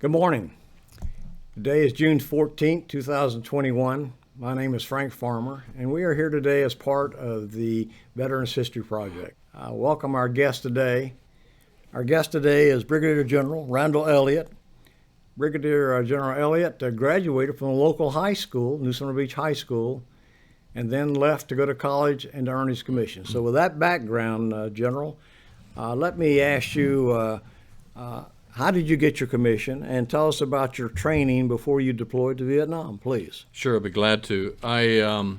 Good morning. Today is June 14th, 2021. My name is Frank Farmer, and we are here today as part of the Veterans History Project. Welcome our guest today. Our guest today is Brigadier General Randall Elliott. Brigadier General Elliott graduated from a local high school, New Smyrna Beach High School, and then left to go to college and to earn his commission. So with that background, General, let me ask you, how did you get your commission, and tell us about your training before you deployed to Vietnam, please. Sure, I'd be glad to. I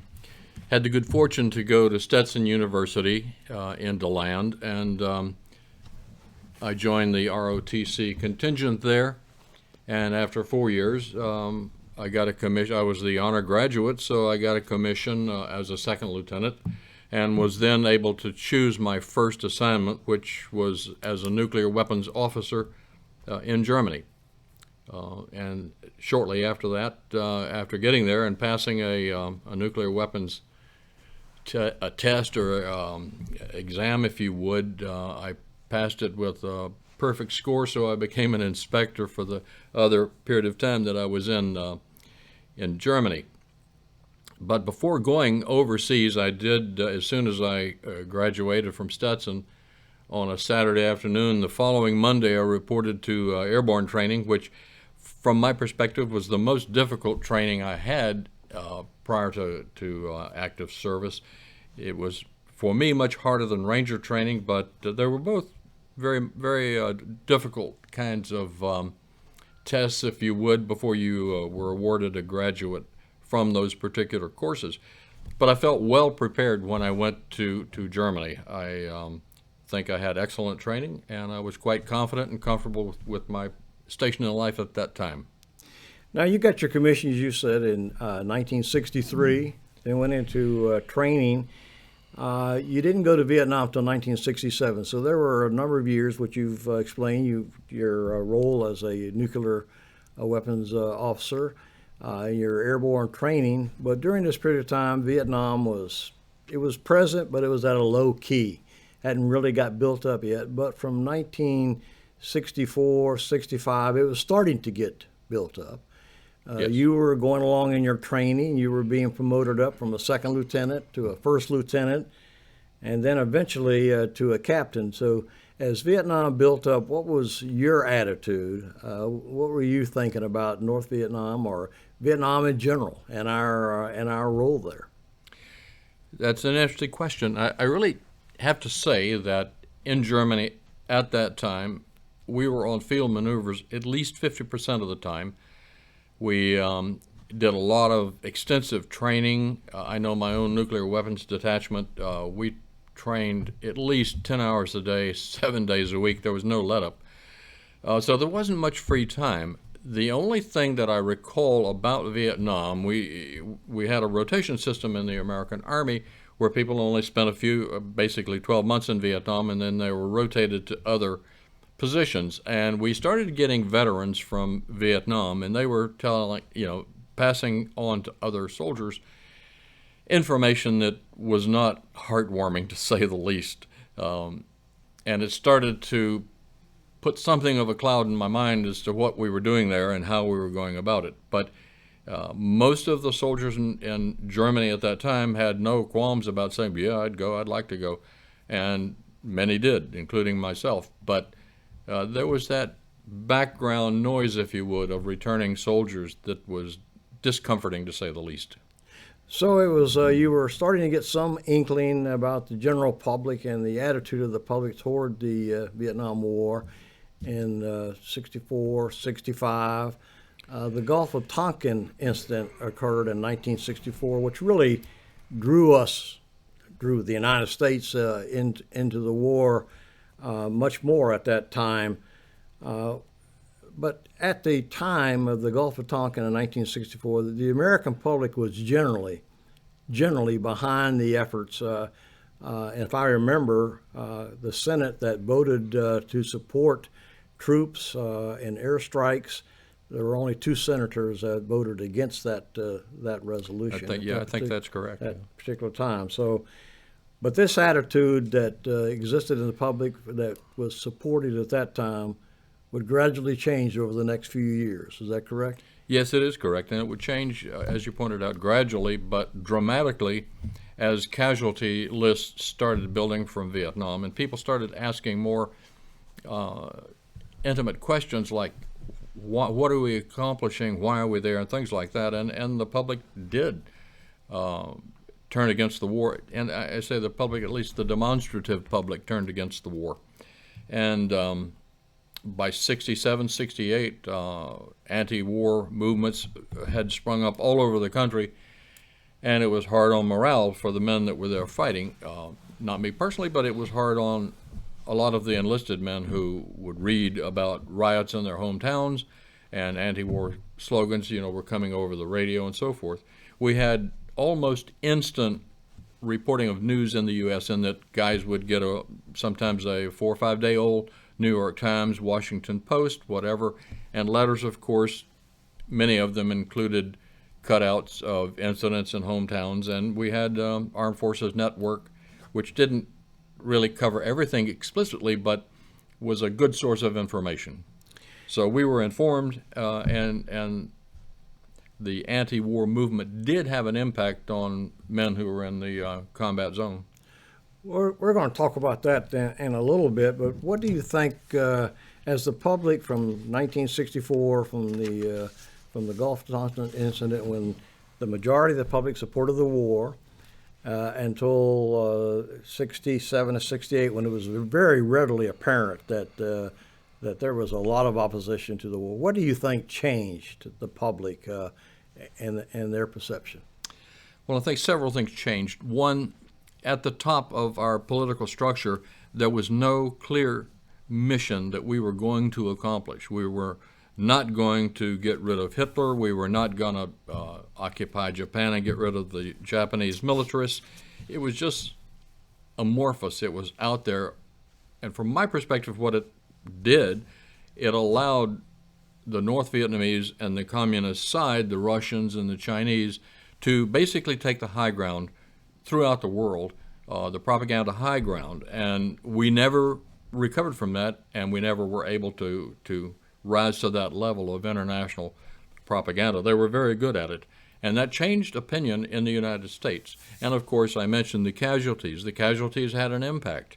had the good fortune to go to Stetson University in DeLand, and I joined the ROTC contingent there. And after 4 years, I got a commission. I was the honor graduate, so I got a commission as a second lieutenant, and was then able to choose my first assignment, which was as a nuclear weapons officer in Germany. And shortly after that, after getting there and passing a nuclear weapons a test or exam, if you would, I passed it with a perfect score, so I became an inspector for the other period of time that I was in Germany. But before going overseas, I did, as soon as I graduated from Stetson, on a Saturday afternoon, the following Monday, I reported to Airborne Training, which, from my perspective, was the most difficult training I had prior to active service. It was, for me, much harder than Ranger training, but they were both very, very difficult kinds of tests, if you would, before you were awarded a graduate from those particular courses. But I felt well prepared when I went to Germany. I think I had excellent training, and I was quite confident and comfortable with my station in life at that time. Now, you got your commission, as you said, in 1963, then went into training. You didn't go to Vietnam until 1967, so there were a number of years, which you've explained, your role as a nuclear weapons officer, your airborne training. But during this period of time, Vietnam was present, but it was at a low key. Hadn't really got built up yet, but from 1964, 65, it was starting to get built up. Yes. You were going along in your training. You were being promoted up from a second lieutenant to a first lieutenant, and then eventually to a captain. So as Vietnam built up, what was your attitude? What were you thinking about North Vietnam or Vietnam in general and our role there? That's an interesting question. I really have to say that in Germany at that time, we were on field maneuvers at least 50% of the time. We did a lot of extensive training. I know my own nuclear weapons detachment, we trained at least 10 hours a day, 7 days a week. There was no let-up. So there wasn't much free time. The only thing that I recall about Vietnam, we had a rotation system in the American Army where people only spent basically 12 months in Vietnam, and then they were rotated to other positions. And we started getting veterans from Vietnam, and they were passing on to other soldiers information that was not heartwarming, to say the least. And it started to put something of a cloud in my mind as to what we were doing there and how we were going about it. But most of the soldiers in Germany at that time had no qualms about saying, yeah, I'd go, I'd like to go. And many did, including myself. But there was that background noise, if you would, of returning soldiers that was discomforting, to say the least. So it was you were starting to get some inkling about the general public and the attitude of the public toward the Vietnam War in 64, 65. The Gulf of Tonkin incident occurred in 1964, which really drew the United States into the war much more at that time. But at the time of the Gulf of Tonkin in 1964, the American public was generally behind the efforts. And if I remember, the Senate that voted to support troops and airstrikes, there were only 2 senators that voted against that resolution. I think that's correct. At that particular time. So, but this attitude that existed in the public that was supported at that time would gradually change over the next few years. Is that correct? Yes, it is correct, and it would change, as you pointed out, gradually but dramatically as casualty lists started building from Vietnam, and people started asking more intimate questions like, what are we accomplishing, why are we there, and things like that, and the public did turn against the war, and I say the public, at least the demonstrative public, turned against the war. And by 67, 68, anti-war movements had sprung up all over the country, and it was hard on morale for the men that were there fighting. Not me personally, but it was hard on a lot of the enlisted men who would read about riots in their hometowns and anti-war slogans, were coming over the radio and so forth. We had almost instant reporting of news in the U.S. in that guys would get sometimes a 4 or 5 day old New York Times, Washington Post, whatever, and letters, of course. Many of them included cutouts of incidents in hometowns, and we had Armed Forces Network, which didn't really cover everything explicitly, but was a good source of information. So we were informed, and the anti-war movement did have an impact on men who were in the combat zone. We're going to talk about that in a little bit, but what do you think, as the public from 1964, from the Gulf Tonkin incident, when the majority of the public supported the war, until 67 to 68, when it was very readily apparent that there was a lot of opposition to the war, what do you think changed the public and their perception? Well, I think several things changed. One, at the top of our political structure, there was no clear mission that we were going to accomplish. We were not going to get rid of Hitler. We were not going to occupy Japan and get rid of the Japanese militarists. It was just amorphous. It was out there. And from my perspective, what it did, it allowed the North Vietnamese and the communist side, the Russians and the Chinese, to basically take the high ground throughout the world, the propaganda high ground. And we never recovered from that, and we never were able to rise to that level of international propaganda. They were very good at it. And that changed opinion in the United States. And of course, I mentioned the casualties. The casualties had an impact.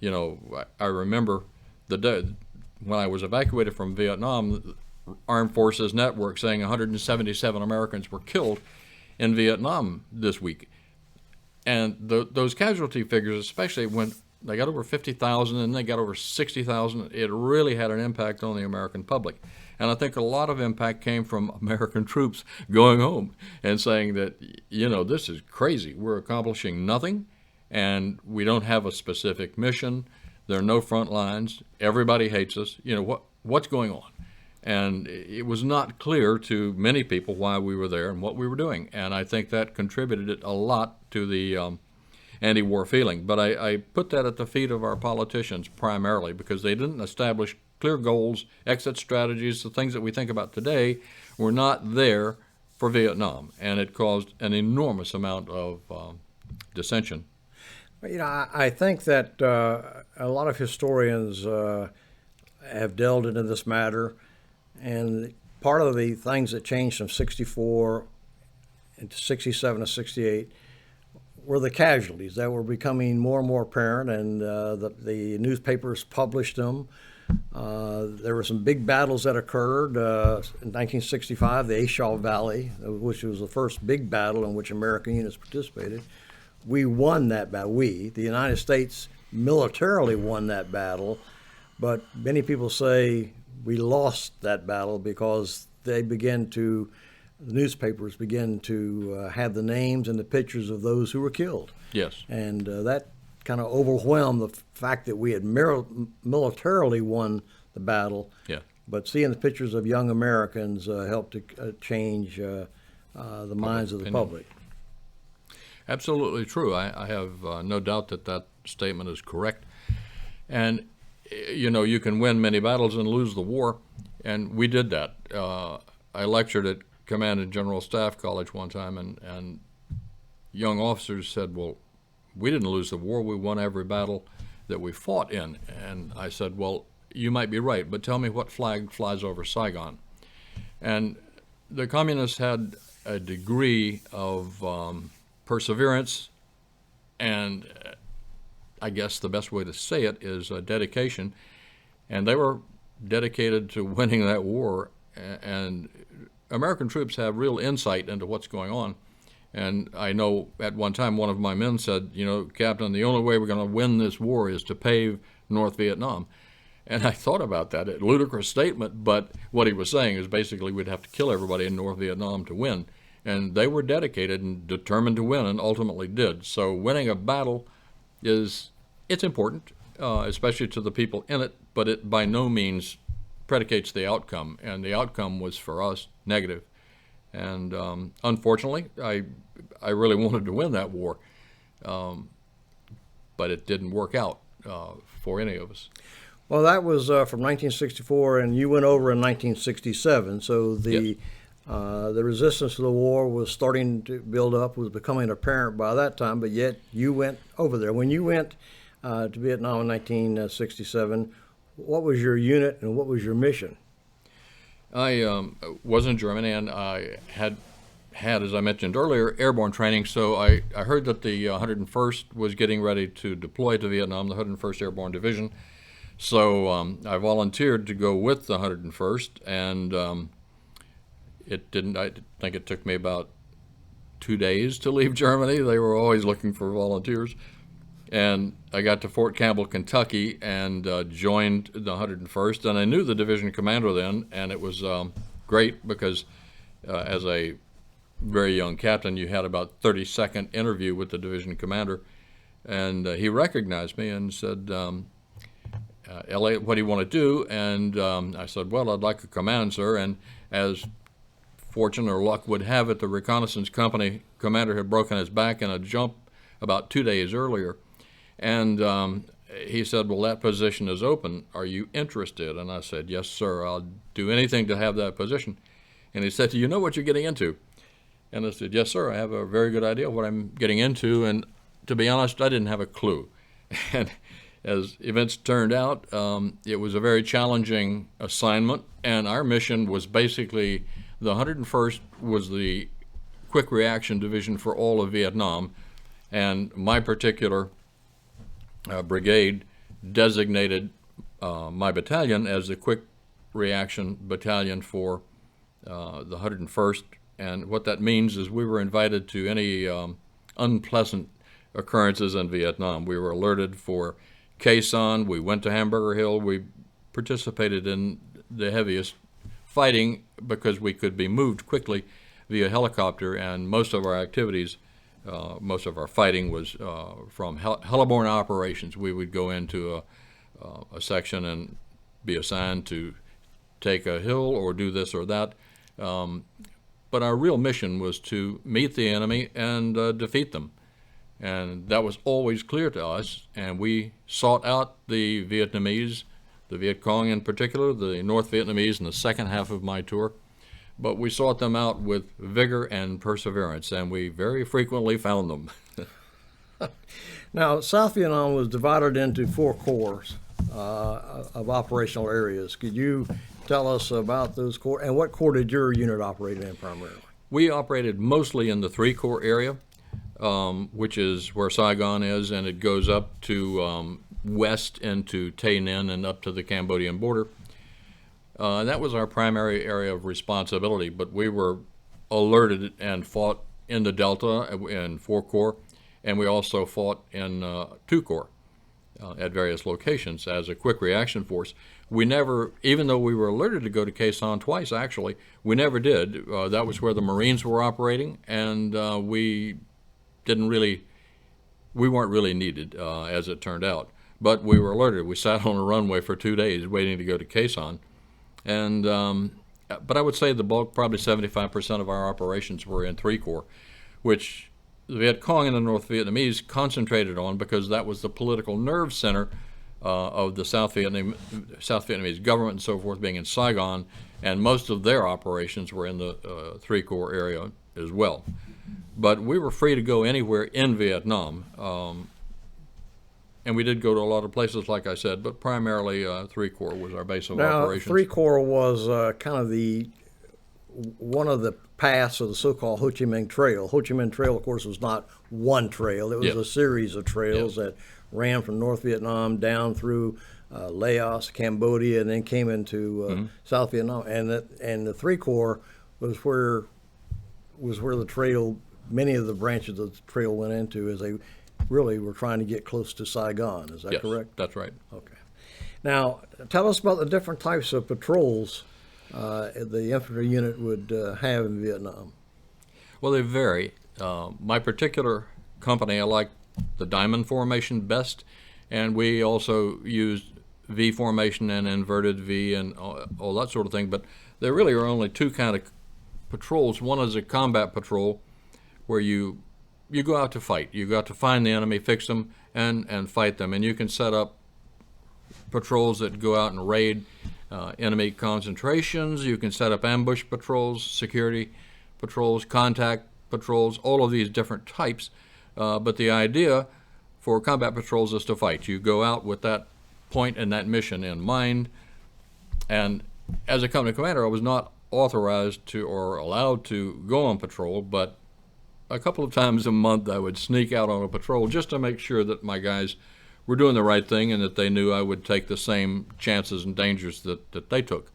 I remember the day when I was evacuated from Vietnam, the Armed Forces Network saying 177 Americans were killed in Vietnam this week. And those casualty figures, especially when they got over 50,000 and they got over 60,000, it really had an impact on the American public. And I think a lot of impact came from American troops going home and saying that, this is crazy. We're accomplishing nothing, and we don't have a specific mission. There are no front lines. Everybody hates us. What's going on? And it was not clear to many people why we were there and what we were doing. And I think that contributed a lot to the anti-war feeling. But I put that at the feet of our politicians primarily because they didn't establish clear goals, exit strategies. The things that we think about today were not there for Vietnam. And it caused an enormous amount of dissension. I think that a lot of historians have delved into this matter. And part of the things that changed from 64 into 67 to 68 were the casualties that were becoming more and more apparent, and the newspapers published them. There were some big battles that occurred in 1965, the A Shaw Valley, which was the first big battle in which American units participated. We won that battle. The United States, militarily won that battle, but many people say we lost that battle because the newspapers began to have the names and the pictures of those who were killed. Yes. And that kind of overwhelmed the fact that we had militarily won the battle. Yeah. But seeing the pictures of young Americans helped to change the minds of the public. Absolutely true. I have no doubt that statement is correct. And you can win many battles and lose the war, and we did that. I lectured at Command and General Staff College one time, and young officers said, well, we didn't lose the war, we won every battle that we fought in. And I said, well, you might be right, but tell me what flag flies over Saigon. And the communists had a degree of perseverance, and I guess the best way to say it is dedication. And they were dedicated to winning that war. And American troops have real insight into what's going on. And I know at one time one of my men said, you know, Captain, the only way we're going to win this war is to pave North Vietnam. And I thought about that, a ludicrous statement, but what he was saying is basically we'd have to kill everybody in North Vietnam to win. And they were dedicated and determined to win, and ultimately did. So winning a battle it's important, especially to the people in it, but it by no means predicates the outcome. And the outcome was, for us, negative. And unfortunately, I really wanted to win that war, but it didn't work out for any of us. Well, that was from 1964, and you went over in 1967. So the resistance to the war was starting to build up, was becoming apparent by that time. But yet you went over there. When you went to Vietnam in 1967, what was your unit and what was your mission? I was in Germany, and I had, as I mentioned earlier, airborne training. So I heard that the 101st was getting ready to deploy to Vietnam, the 101st Airborne Division. So I volunteered to go with the 101st, and I think it took me about 2 days to leave Germany. They were always looking for volunteers. And I got to Fort Campbell, Kentucky, and joined the 101st. And I knew the division commander then, and it was great because as a very young captain, you had about 30-second interview with the division commander. And he recognized me and said, Elliott, what do you want to do? And I said, well, I'd like a command, sir. And as fortune or luck would have it, the reconnaissance company commander had broken his back in a jump about 2 days earlier. And he said, well, that position is open. Are you interested? And I said, yes, sir. I'll do anything to have that position. And he said, do you know what you're getting into? And I said, yes, sir. I have a very good idea what I'm getting into. And to be honest, I didn't have a clue. And as events turned out, it was a very challenging assignment. And our mission was basically, the 101st was the quick reaction division for all of Vietnam. And my particular brigade designated my battalion as the quick reaction battalion for the 101st. And what that means is we were invited to any unpleasant occurrences in Vietnam. We were alerted for Khe Sanh. We went to Hamburger Hill. We participated in the heaviest fighting because we could be moved quickly via helicopter, and most of our activities, most of our fighting was from heliborne operations. We would go into a section and be assigned to take a hill or do this or that. But our real mission was to meet the enemy and defeat them. And that was always clear to us, and we sought out the Vietnamese, the Viet Cong in particular, the North Vietnamese in the second half of my tour. But we sought them out with vigor and perseverance, and we very frequently found them. Now, South Vietnam was divided into 4 corps of operational areas. Could you tell us about those corps, and what corps did your unit operate in primarily? We operated mostly in the 3 Corps area, which is where Saigon is, and it goes up to west into Tay Ninh and up to the Cambodian border. That was our primary area of responsibility, but we were alerted and fought in the Delta in 4 Corps, and we also fought in 2 Corps at various locations as a quick reaction force. We never, even though we were alerted to go to Khe Sanh twice, actually, we never did. That was where the Marines were operating, and we weren't really needed, as it turned out. But we were alerted. We sat on a runway for 2 days waiting to go to Khe Sanh. And, but I would say the bulk, probably 75% of our operations were in 3 Corps, which the Viet Cong and the North Vietnamese concentrated on because that was the political nerve center of the South Vietnamese government and so forth, being in Saigon, and most of their operations were in the 3 Corps area as well. But we were free to go anywhere in Vietnam, And we did go to a lot of places, like I said, but primarily 3 Corps was our base of Now, operations. 3 Corps was kind of one of the paths of the so-called Ho Chi Minh Trail. Ho Chi Minh Trail, of course, was not one trail. It was Yeah. a series of trails that ran from North Vietnam down through Laos, Cambodia, and then came into South Vietnam. And the 3 Corps was where the trail, many of the branches of the trail went into, as they really were trying to get close to Saigon. Is that Yes, correct? that's right. Okay. Now, tell us about the different types of patrols the infantry unit would have in Vietnam. Well, they vary. My particular company, I like the diamond formation best, and we also used V formation and inverted V and all that sort of thing. But there really are only 2 kind of patrols. One is a combat patrol, where you go out to fight. You go out to find the enemy, fix them, and fight them. And you can set up patrols that go out and raid enemy concentrations. You can set up ambush patrols, security patrols, contact patrols, all of these different types. But the idea for combat patrols is to fight. You go out with that point and that mission in mind. And as a company commander, I was not authorized to or allowed to go on patrol, but a couple of times a month I would sneak out on a patrol just to make sure that my guys were doing the right thing and that they knew I would take the same chances and dangers that they took.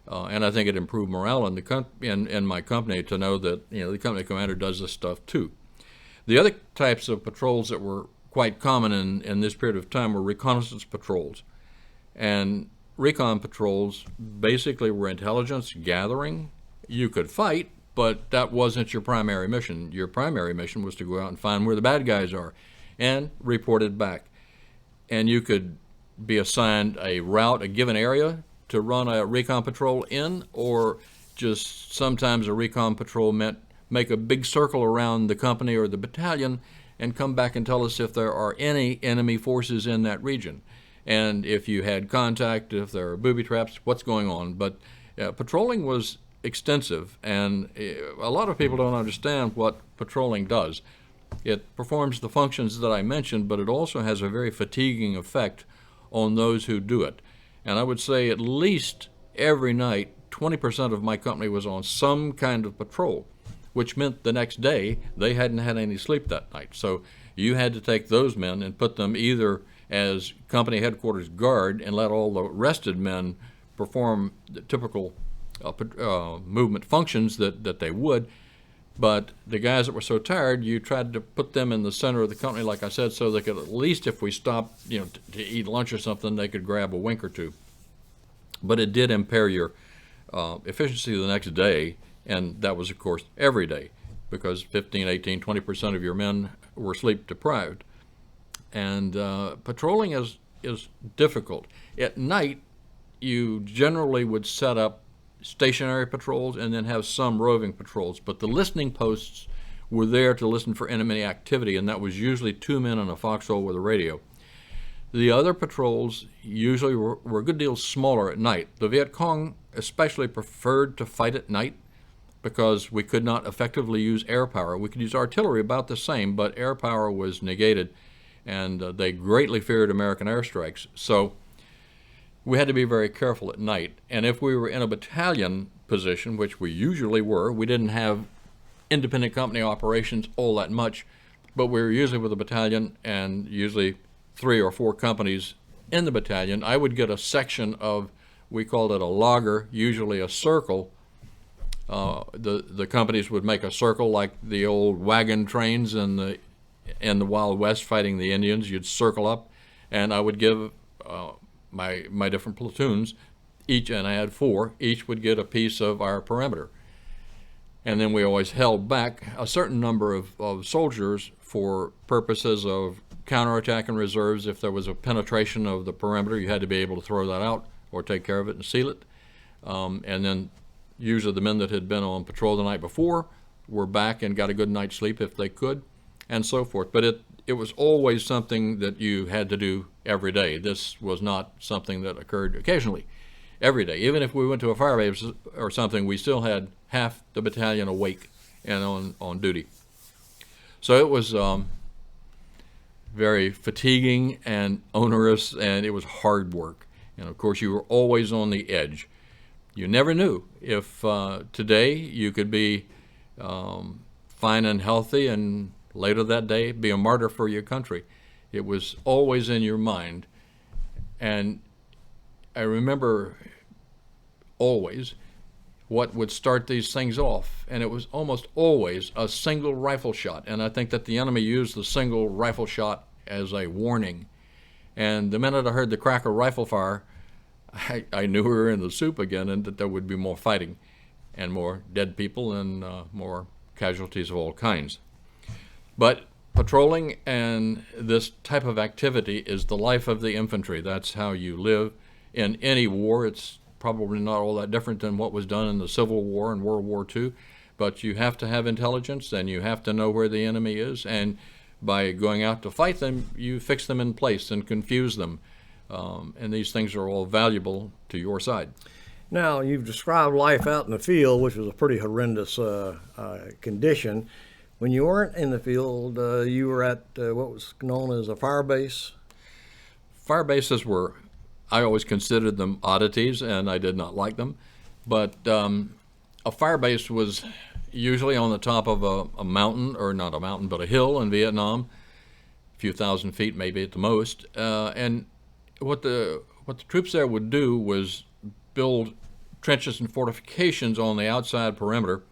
And I think it improved morale in my company to know that the company commander does this stuff too. The other types of patrols that were quite common in this period of time were reconnaissance patrols. And recon patrols basically were intelligence gathering. You could fight, but that wasn't your primary mission. Your primary mission was to go out and find where the bad guys are and report it back. And you could be assigned a route, a given area, to run a recon patrol in, or just sometimes a recon patrol meant make a big circle around the company or the battalion and come back and tell us if there are any enemy forces in that region. And if you had contact, if there are booby traps, what's going on. But patrolling was extensive, and a lot of people don't understand what patrolling does. It performs the functions that I mentioned, but it also has a very fatiguing effect on those who do it. And I would say at least every night, 20% of my company was on some kind of patrol, which meant the next day they hadn't had any sleep that night. So you had to take those men and put them either as company headquarters guard and let all the rested men perform the typical movement functions that they would. But the guys that were so tired, you tried to put them in the center of the company, like I said, so they could at least, if we stopped, to eat lunch or something, they could grab a wink or two. But it did impair your efficiency the next day, and that was, of course, every day, because 15, 18, 20% of your men were sleep deprived. And patrolling is difficult. At night, you generally would set up stationary patrols and then have some roving patrols, but the listening posts were there to listen for enemy activity, and that was usually 2 men in a foxhole with a radio. The other patrols usually were a good deal smaller at night. The Viet Cong especially preferred to fight at night because we could not effectively use air power. We could use artillery about the same, but air power was negated, and they greatly feared American airstrikes. So we had to be very careful at night. And if we were in a battalion position, which we usually were, we didn't have independent company operations all that much, but we were usually with a battalion and usually 3 or 4 companies in the battalion. I would get a section of, we called it a logger, usually a circle. The companies would make a circle like the old wagon trains in the Wild West fighting the Indians. You'd circle up, and I would give my different platoons, each, and I had 4, each would get a piece of our perimeter. And then we always held back a certain number of soldiers for purposes of counterattack and reserves. If there was a penetration of the perimeter, you had to be able to throw that out or take care of it and seal it. And then usually the men that had been on patrol the night before were back and got a good night's sleep if they could, and so forth. But it was always something that you had to do every day. This was not something that occurred occasionally. Every day. Even if we went to a fire base or something, we still had half the battalion awake and on duty. So it was very fatiguing and onerous, and it was hard work. And of course, you were always on the edge. You never knew if today you could be fine and healthy, and later that day be a martyr for your country. It was always in your mind. And I remember always what would start these things off, and it was almost always a single rifle shot. And I think that the enemy used the single rifle shot as a warning. And the minute I heard the crack of rifle fire, I knew we were in the soup again, and that there would be more fighting and more dead people and more casualties of all kinds. But patrolling and this type of activity is the life of the infantry. That's how you live in any war. It's probably not all that different than what was done in the Civil War and World War II, but you have to have intelligence, and you have to know where the enemy is, and by going out to fight them, you fix them in place and confuse them, and these things are all valuable to your side. Now, you've described life out in the field, which was a pretty horrendous condition. When you weren't in the field, you were at what was known as a fire base? Fire bases were, I always considered them oddities, and I did not like them. But a fire base was usually on the top of a mountain, or not a mountain, but a hill in Vietnam, a few thousand feet maybe at the most. And what the troops there would do was build trenches and fortifications on the outside perimeter,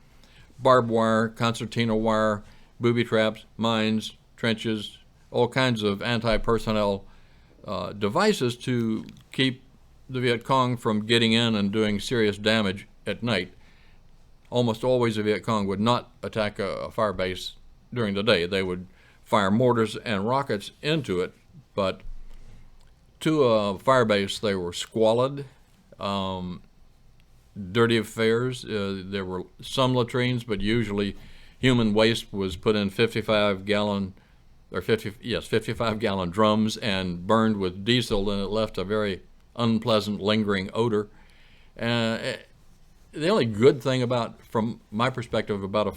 barbed wire, concertina wire, booby traps, mines, trenches, all kinds of anti-personnel devices to keep the Viet Cong from getting in and doing serious damage at night. Almost always the Viet Cong would not attack a fire base during the day. They would fire mortars and rockets into it, but to a fire base they were squalid, dirty affairs. There were some latrines, but usually human waste was put in 55-gallon drums and burned with diesel, and it left a very unpleasant, lingering odor. The only good thing about, from my perspective, about a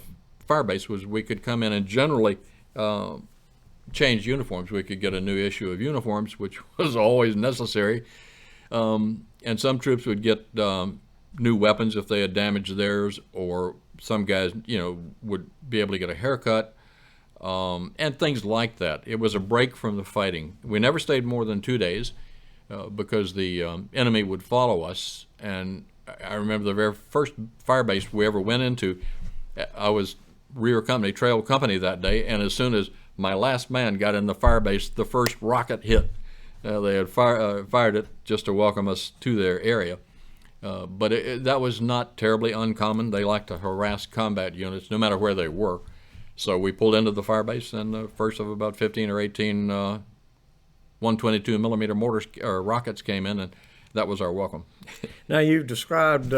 fire base was we could come in and generally change uniforms. We could get a new issue of uniforms, which was always necessary. And some troops would get new weapons if they had damaged theirs, or some guys, would be able to get a haircut, and things like that. It was a break from the fighting. We never stayed more than 2 days because the enemy would follow us. And I remember the very first fire base we ever went into, I was rear company, trail company that day, and as soon as my last man got in the fire base, the first rocket hit. They had fired it just to welcome us to their area. But that was not terribly uncommon. They liked to harass combat units no matter where they were. So we pulled into the fire base, and the first of about 15 or 18 122 millimeter mortars or rockets came in, and that was our welcome. Now, you've described some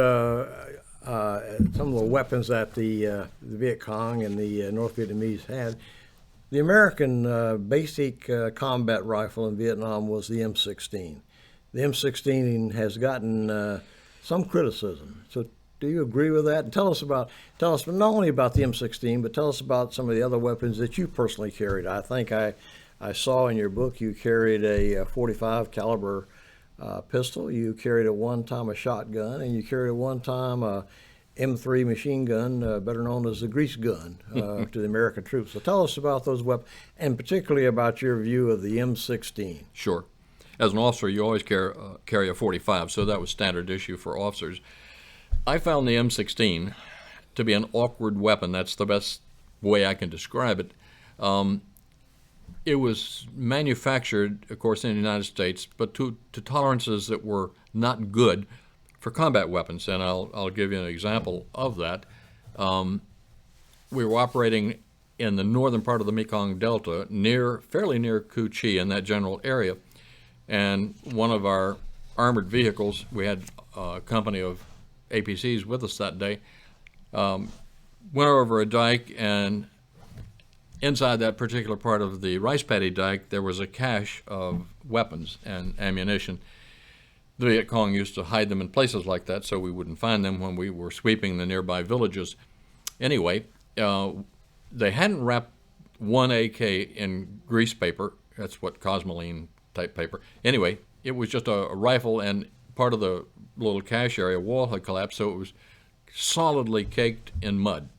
of the weapons that the Viet Cong and the North Vietnamese had. The American basic combat rifle in Vietnam was the M16. The M16 has gotten some criticism. So do you agree with that? And tell us not only about the M16, but tell us about some of the other weapons that you personally carried. I think I saw in your book you carried a 45 caliber pistol. You carried at one time a shotgun, and you carried at one time a M3 machine gun, better known as the grease gun, to the American troops. So tell us about those weapons, and particularly about your view of the M16. Sure. As an officer, you always carry a 45, so that was standard issue for officers. I found the M16 to be an awkward weapon. That's the best way I can describe it. It was manufactured, of course, in the United States, but to tolerances that were not good for combat weapons, and I'll give you an example of that. We were operating in the northern part of the Mekong Delta, fairly near Cu Chi, in that general area, and one of our armored vehicles, we had a company of APCs with us that day, went over a dike, and inside that particular part of the rice paddy dike, there was a cache of weapons and ammunition. The Viet Cong used to hide them in places like that so we wouldn't find them when we were sweeping the nearby villages. Anyway, they hadn't wrapped one AK in grease paper That's what Cosmoline type paper. Anyway, it was just a rifle, and part of the little cache area wall had collapsed, so it was solidly caked in mud.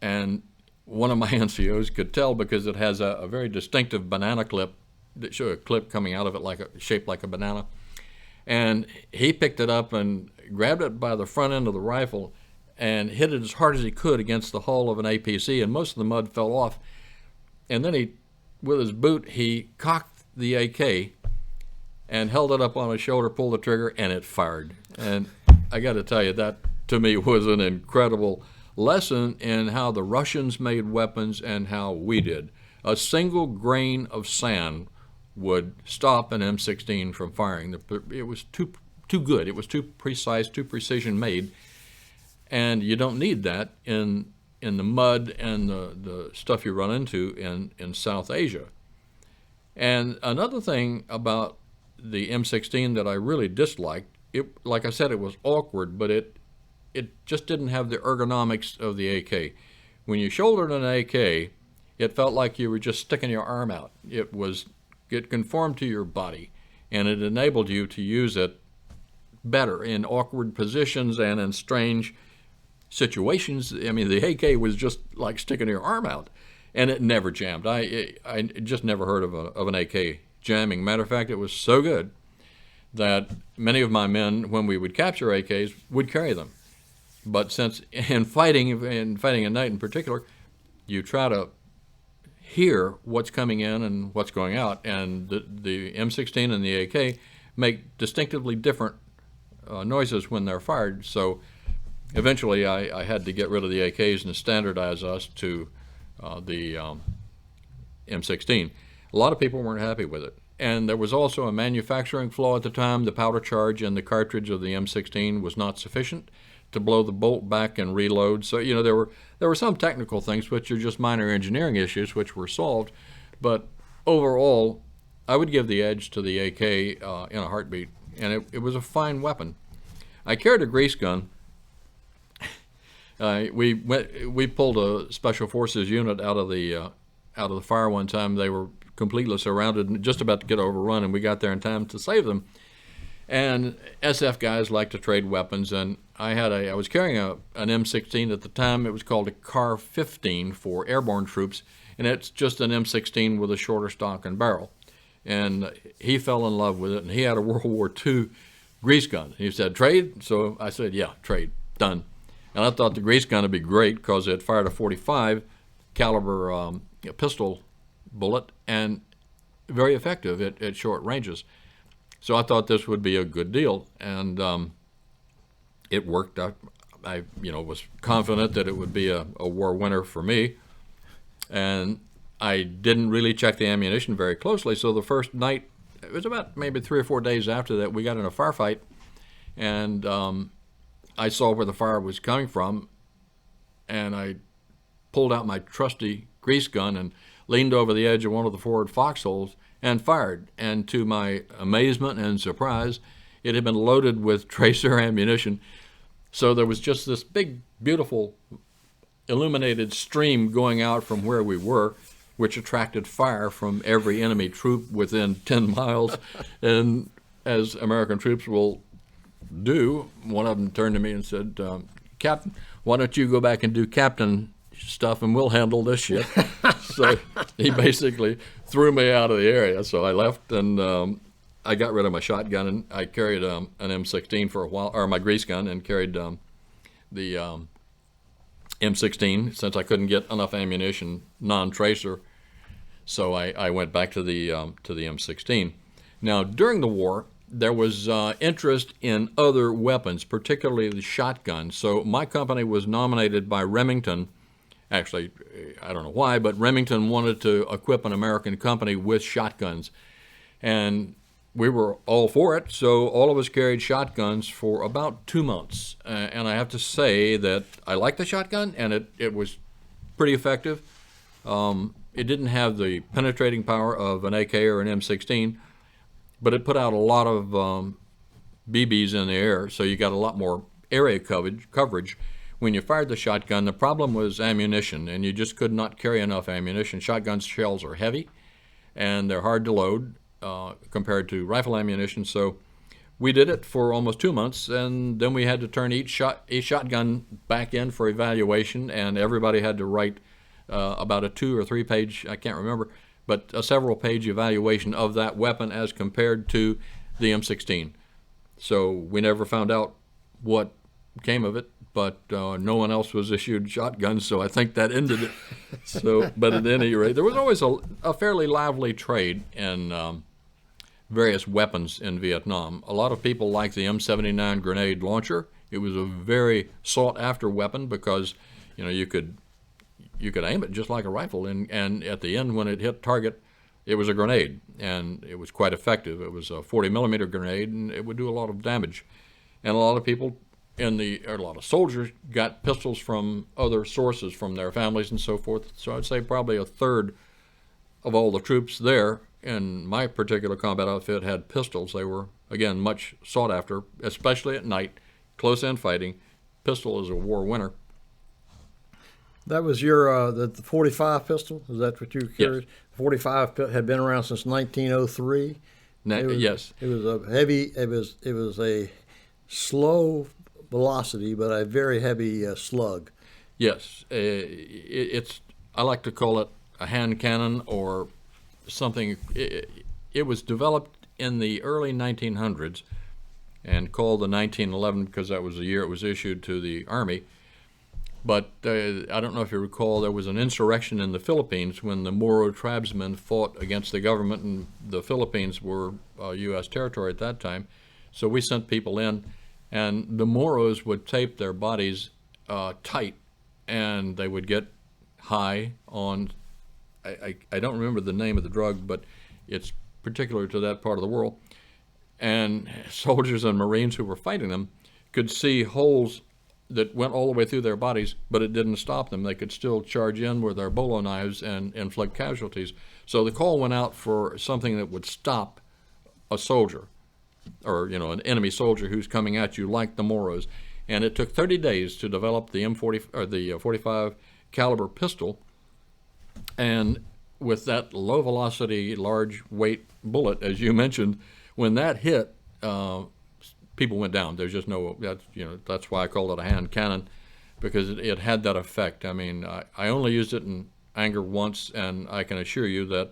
And one of my NCOs could tell because it has a very distinctive banana clip that showed a clip coming out of it shaped like a banana. And he picked it up and grabbed it by the front end of the rifle and hit it as hard as he could against the hull of an APC, and most of the mud fell off. And then with his boot, he cocked the AK and held it up on his shoulder, pulled the trigger, and it fired. And I got to tell you, that to me was an incredible lesson in how the Russians made weapons and how we did. A single grain of sand would stop an M16 from firing. It was too good. It was too precise, too precision made, and you don't need that in the mud and the stuff you run into in South Asia. And another thing about the M16 that I really disliked, like I said, it was awkward, but it just didn't have the ergonomics of the AK. When you shouldered an AK, it felt like you were just sticking your arm out. It conformed to your body, and it enabled you to use it better in awkward positions and in strange situations. I mean, the AK was just like sticking your arm out, and it never jammed. I just never heard of an AK jamming. Matter of fact, it was so good that many of my men, when we would capture AKs, would carry them. But since in fighting at night in particular, you try to hear what's coming in and what's going out, and the M16 and the AK make distinctively different noises when they're fired. So eventually I had to get rid of the AKs and standardize us to the M16. A lot of people weren't happy with it. And there was also a manufacturing flaw at the time. The powder charge in the cartridge of the M16 was not sufficient to blow the bolt back and reload. So, there were some technical things which are just minor engineering issues which were solved. But overall, I would give the edge to the AK in a heartbeat. And it was a fine weapon. I carried a grease gun. We pulled a special forces unit out of the fire one time. They were completely surrounded and just about to get overrun, and we got there in time to save them. And SF guys like to trade weapons, and I was carrying an M16 at the time. It was called a Car 15 for airborne troops, and it's just an M16 with a shorter stock and barrel. And he fell in love with it, and he had a World War II grease gun. He said, "Trade?" So I said, "Yeah, trade, done." And I thought the grease gun would be great because it fired a .45 caliber pistol bullet and very effective at short ranges. So I thought this would be a good deal, and it worked. I was confident that it would be a war winner for me, and I didn't really check the ammunition very closely. So the first night, it was about maybe 3 or 4 days after that, we got in a firefight, and I saw where the fire was coming from, and I pulled out my trusty grease gun and leaned over the edge of one of the forward foxholes and fired. And to my amazement and surprise, it had been loaded with tracer ammunition. So there was just this big, beautiful, illuminated stream going out from where we were, which attracted fire from every enemy troop within 10 miles. And as American troops will do, one of them turned to me and said, "Captain, why don't you go back and do captain stuff and we'll handle this shit." So he basically threw me out of the area. So I left, and I got rid of my shotgun, and I carried an M16 for a while, or my grease gun, and carried the M16 since I couldn't get enough ammunition, non-tracer. So I went back to the M16. Now, during the war, there was interest in other weapons, particularly the shotgun. So my company was nominated by Remington. Actually, I don't know why, but Remington wanted to equip an American company with shotguns. And we were all for it, so all of us carried shotguns for about 2 months. And I have to say that I liked the shotgun, and it was pretty effective. It didn't have the penetrating power of an AK or an M16, but it put out a lot of BBs in the air, so you got a lot more area coverage. When you fired the shotgun, the problem was ammunition, and you just could not carry enough ammunition. Shotgun shells are heavy, and they're hard to load compared to rifle ammunition. So we did it for almost 2 months, and then we had to turn each shotgun back in for evaluation, and everybody had to write about a 2 or 3 page, I can't remember, but a several page evaluation of that weapon as compared to the M16. So we never found out what came of it, but no one else was issued shotguns, so I think that ended it. So, but at any rate, there was always a fairly lively trade in various weapons in Vietnam. A lot of people liked the M79 grenade launcher. It was a very sought-after weapon because, you know, you could aim it just like a rifle, and at the end, when it hit target, it was a grenade, and it was quite effective. It was a 40-millimeter grenade, and it would do a lot of damage. And a lot of people a lot of soldiers got pistols from other sources, from their families and so forth. So I'd say probably a third of all the troops there in my particular combat outfit had pistols. They were, again, much sought after, especially at night, close-in fighting. Pistol is a war winner. That was your the 45 pistol? Is that what you carried? Yes. 45 had been around since 1903. Yes. It was a heavy. It was a slow velocity, but a very heavy slug. Yes. It's I like to call it a hand cannon or something. It was developed in the early 1900s and called the 1911 because that was the year it was issued to the Army. But I don't know if you recall, there was an insurrection in the Philippines when the Moro tribesmen fought against the government, and the Philippines were U.S. territory at that time. So we sent people in, and the Moros would tape their bodies tight, and they would get high on, I don't remember the name of the drug, but it's particular to that part of the world. And soldiers and Marines who were fighting them could see holes that went all the way through their bodies, but it didn't stop them. They could still charge in with their bolo knives and inflict casualties. So the call went out for something that would stop a soldier, or an enemy soldier who's coming at you, like the Moros. And it took 30 days to develop the M40 or the 45 caliber pistol. And with that low velocity, large weight bullet, as you mentioned, when that hit, people went down. There's just no, that's why I call it a hand cannon, because it had that effect. I mean, I only used it in anger once, and I can assure you that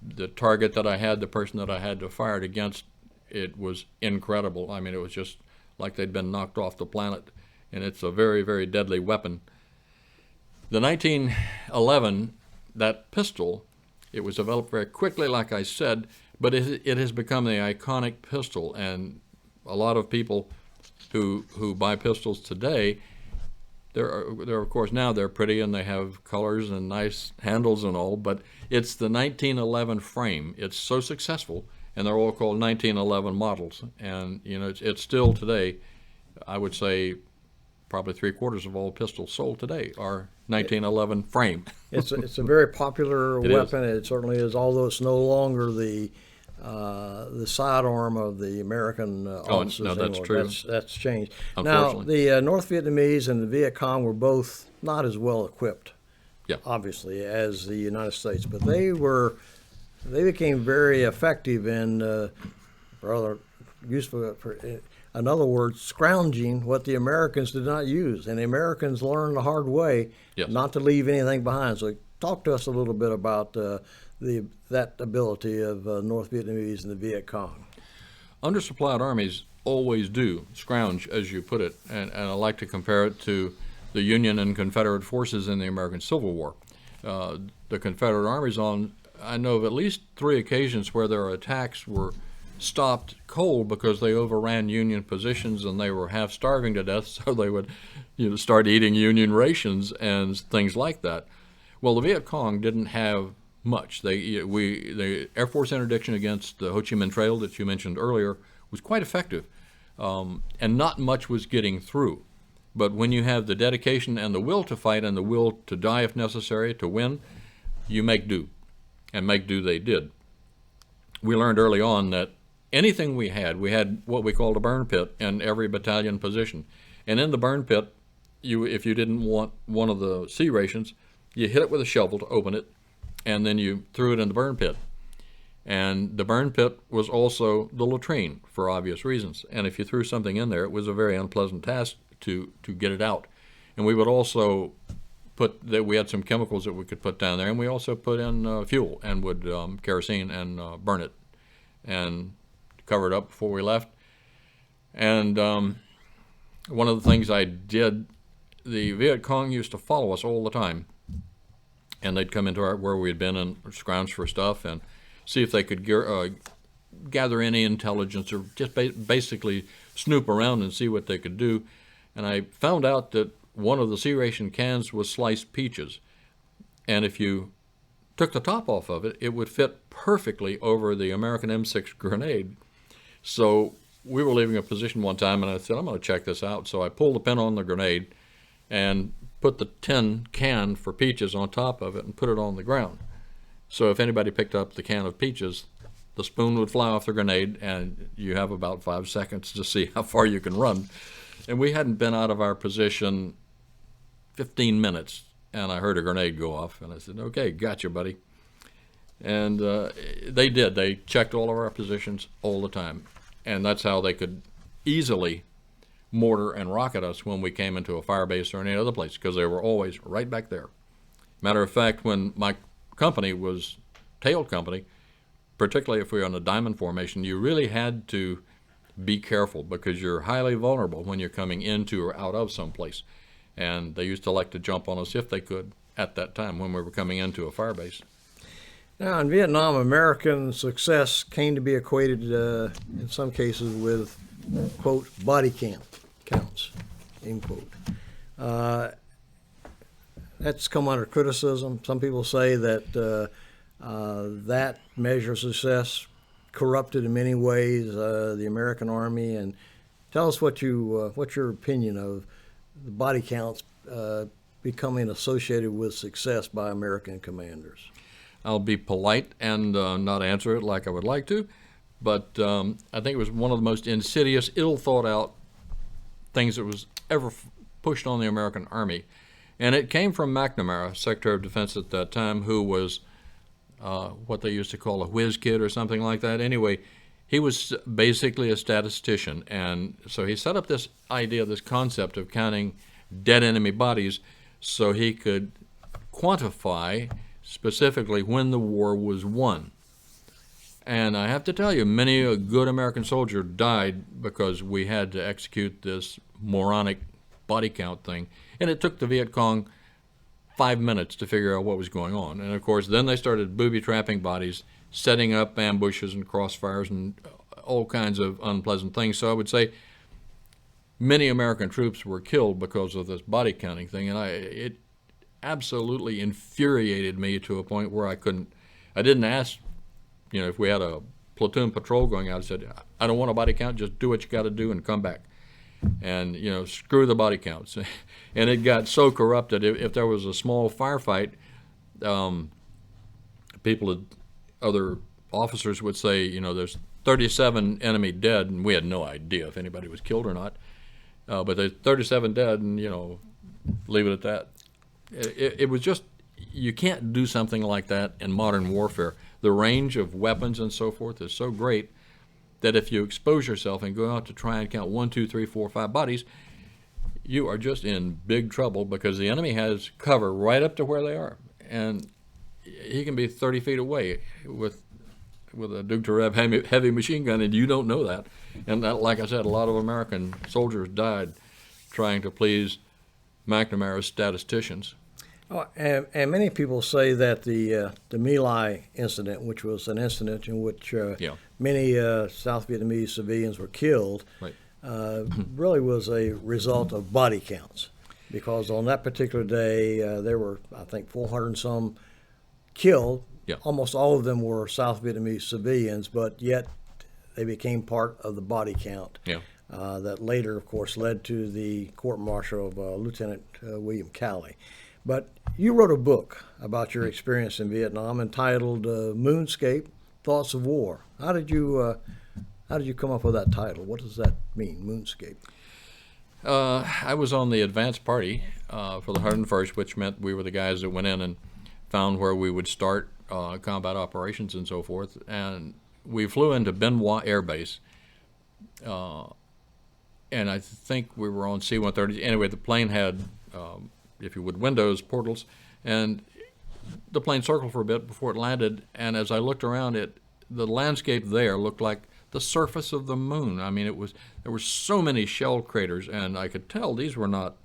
the target that I had, the person that I had to fire it against, it was incredible. I mean, it was just like they'd been knocked off the planet, and it's a very, very deadly weapon. The 1911, that pistol, it was developed very quickly, like I said, but it has become the iconic pistol, and a lot of people who buy pistols today, they're of course now they're pretty and they have colors and nice handles and all, but it's the 1911 frame. It's so successful, and they're all called 1911 models, and it's still today, I would say, probably 3/4 of all pistols sold today are 1911 frame. It's a very popular It weapon. It certainly is, although it's no longer the sidearm of the American officers. No, that's anymore. true. That's changed. Now, Unfortunately. the North Vietnamese and the Viet Cong were both not as well equipped, Yeah. obviously, as the United States, but they became very effective and rather useful for. In other words, scrounging what the Americans did not use. And the Americans learned the hard way Yes. not to leave anything behind. So talk to us a little bit about that ability of North Vietnamese and the Viet Cong. Undersupplied armies always do scrounge, as you put it, and I like to compare it to the Union and Confederate forces in the American Civil War. The Confederate armies, I know of at least 3 occasions where their attacks were stopped cold because they overran Union positions and they were half starving to death, so they would start eating Union rations and things like that. Well, the Viet Cong didn't have much. The Air Force interdiction against the Ho Chi Minh Trail that you mentioned earlier was quite effective, and not much was getting through. But when you have the dedication and the will to fight and the will to die if necessary to win, you make do, and make do they did. We learned early on that anything we had what we called a burn pit in every battalion position. And in the burn pit, if you didn't want one of the C rations, you hit it with a shovel to open it, and then you threw it in the burn pit. And the burn pit was also the latrine for obvious reasons. And if you threw something in there, it was a very unpleasant task to get it out. And we would also we had some chemicals that we could put down there, and we also put in fuel and would kerosene and burn it and cover it up before we left. And one of the things I did, the Viet Cong used to follow us all the time, and they'd come into where we had been and scrounge for stuff and see if they could gather any intelligence or just basically snoop around and see what they could do. And I found out that one of the C ration cans was sliced peaches, and if you took the top off of it, it would fit perfectly over the American M6 grenade. So we were leaving a position one time, and I said, I'm going to check this out. So I pulled the pin on the grenade and put the tin can for peaches on top of it and put it on the ground. So if anybody picked up the can of peaches, the spoon would fly off the grenade, and you have about 5 seconds to see how far you can run. And we hadn't been out of our position 15 minutes, and I heard a grenade go off, and I said, okay, gotcha, buddy. And they did. They checked all of our positions all the time, and that's how they could easily mortar and rocket us when we came into a fire base or any other place, because they were always right back there. Matter of fact, when my company was tailed company, particularly if we were on a diamond formation, you really had to be careful because you're highly vulnerable when you're coming into or out of someplace. And they used to like to jump on us if they could at that time when we were coming into a fire base. Now, in Vietnam, American success came to be equated in some cases with, quote, body counts, end quote. That's come under criticism. Some people say that that measure of success corrupted in many ways the American Army. And tell us what's your opinion of the body counts becoming associated with success by American commanders. I'll be polite and not answer it like I would like to, but I think it was one of the most insidious, ill-thought-out things that was ever pushed on the American Army. And it came from McNamara, Secretary of Defense at that time, who was what they used to call a whiz kid or something like that. Anyway, he was basically a statistician, and so he set up this idea, this concept of counting dead enemy bodies so he could quantify specifically when the war was won. And I have to tell you, many a good American soldier died because we had to execute this moronic body count thing. And it took the Viet Cong 5 minutes to figure out what was going on. And of course, then they started booby-trapping bodies, setting up ambushes and crossfires and all kinds of unpleasant things. So I would say many American troops were killed because of this body counting thing. And it absolutely infuriated me to a point where I didn't ask, if we had a platoon patrol going out, I said, I don't want a body count, just do what you got to do and come back. And, screw the body counts. And it got so corrupted, if there was a small firefight, other officers would say, there's 37 enemy dead, and we had no idea if anybody was killed or not. But there's 37 dead, and, leave it at that. It was just, you can't do something like that in modern warfare. The range of weapons and so forth is so great that if you expose yourself and go out to try and count 1, 2, 3, 4, 5 bodies, you are just in big trouble because the enemy has cover right up to where they are. And he can be 30 feet away with a Dugtarev heavy machine gun, and you don't know that. And that, like I said, a lot of American soldiers died trying to please McNamara's statisticians. Oh, and many people say that the My Lai incident, which was an incident in which many South Vietnamese civilians were killed, right. Really was a result of body counts. Because on that particular day, there were, I think, 400 and some killed. Yeah. Almost all of them were South Vietnamese civilians, but yet they became part of the body count. Yeah. That later, of course, led to the court-martial of Lieutenant William Calley. But you wrote a book about your experience in Vietnam entitled Moonscape, Thoughts of War. How did you come up with that title? What does that mean, Moonscape? I was on the advance party for the 101st, which meant we were the guys that went in and found where we would start combat operations and so forth. And we flew into Benoit Air Base, and I think we were on C-130. Anyway, the plane had, if you would, windows, portals, and the plane circled for a bit before it landed. And as I looked around, the landscape there looked like the surface of the moon. I mean, there were so many shell craters, and I could tell these were not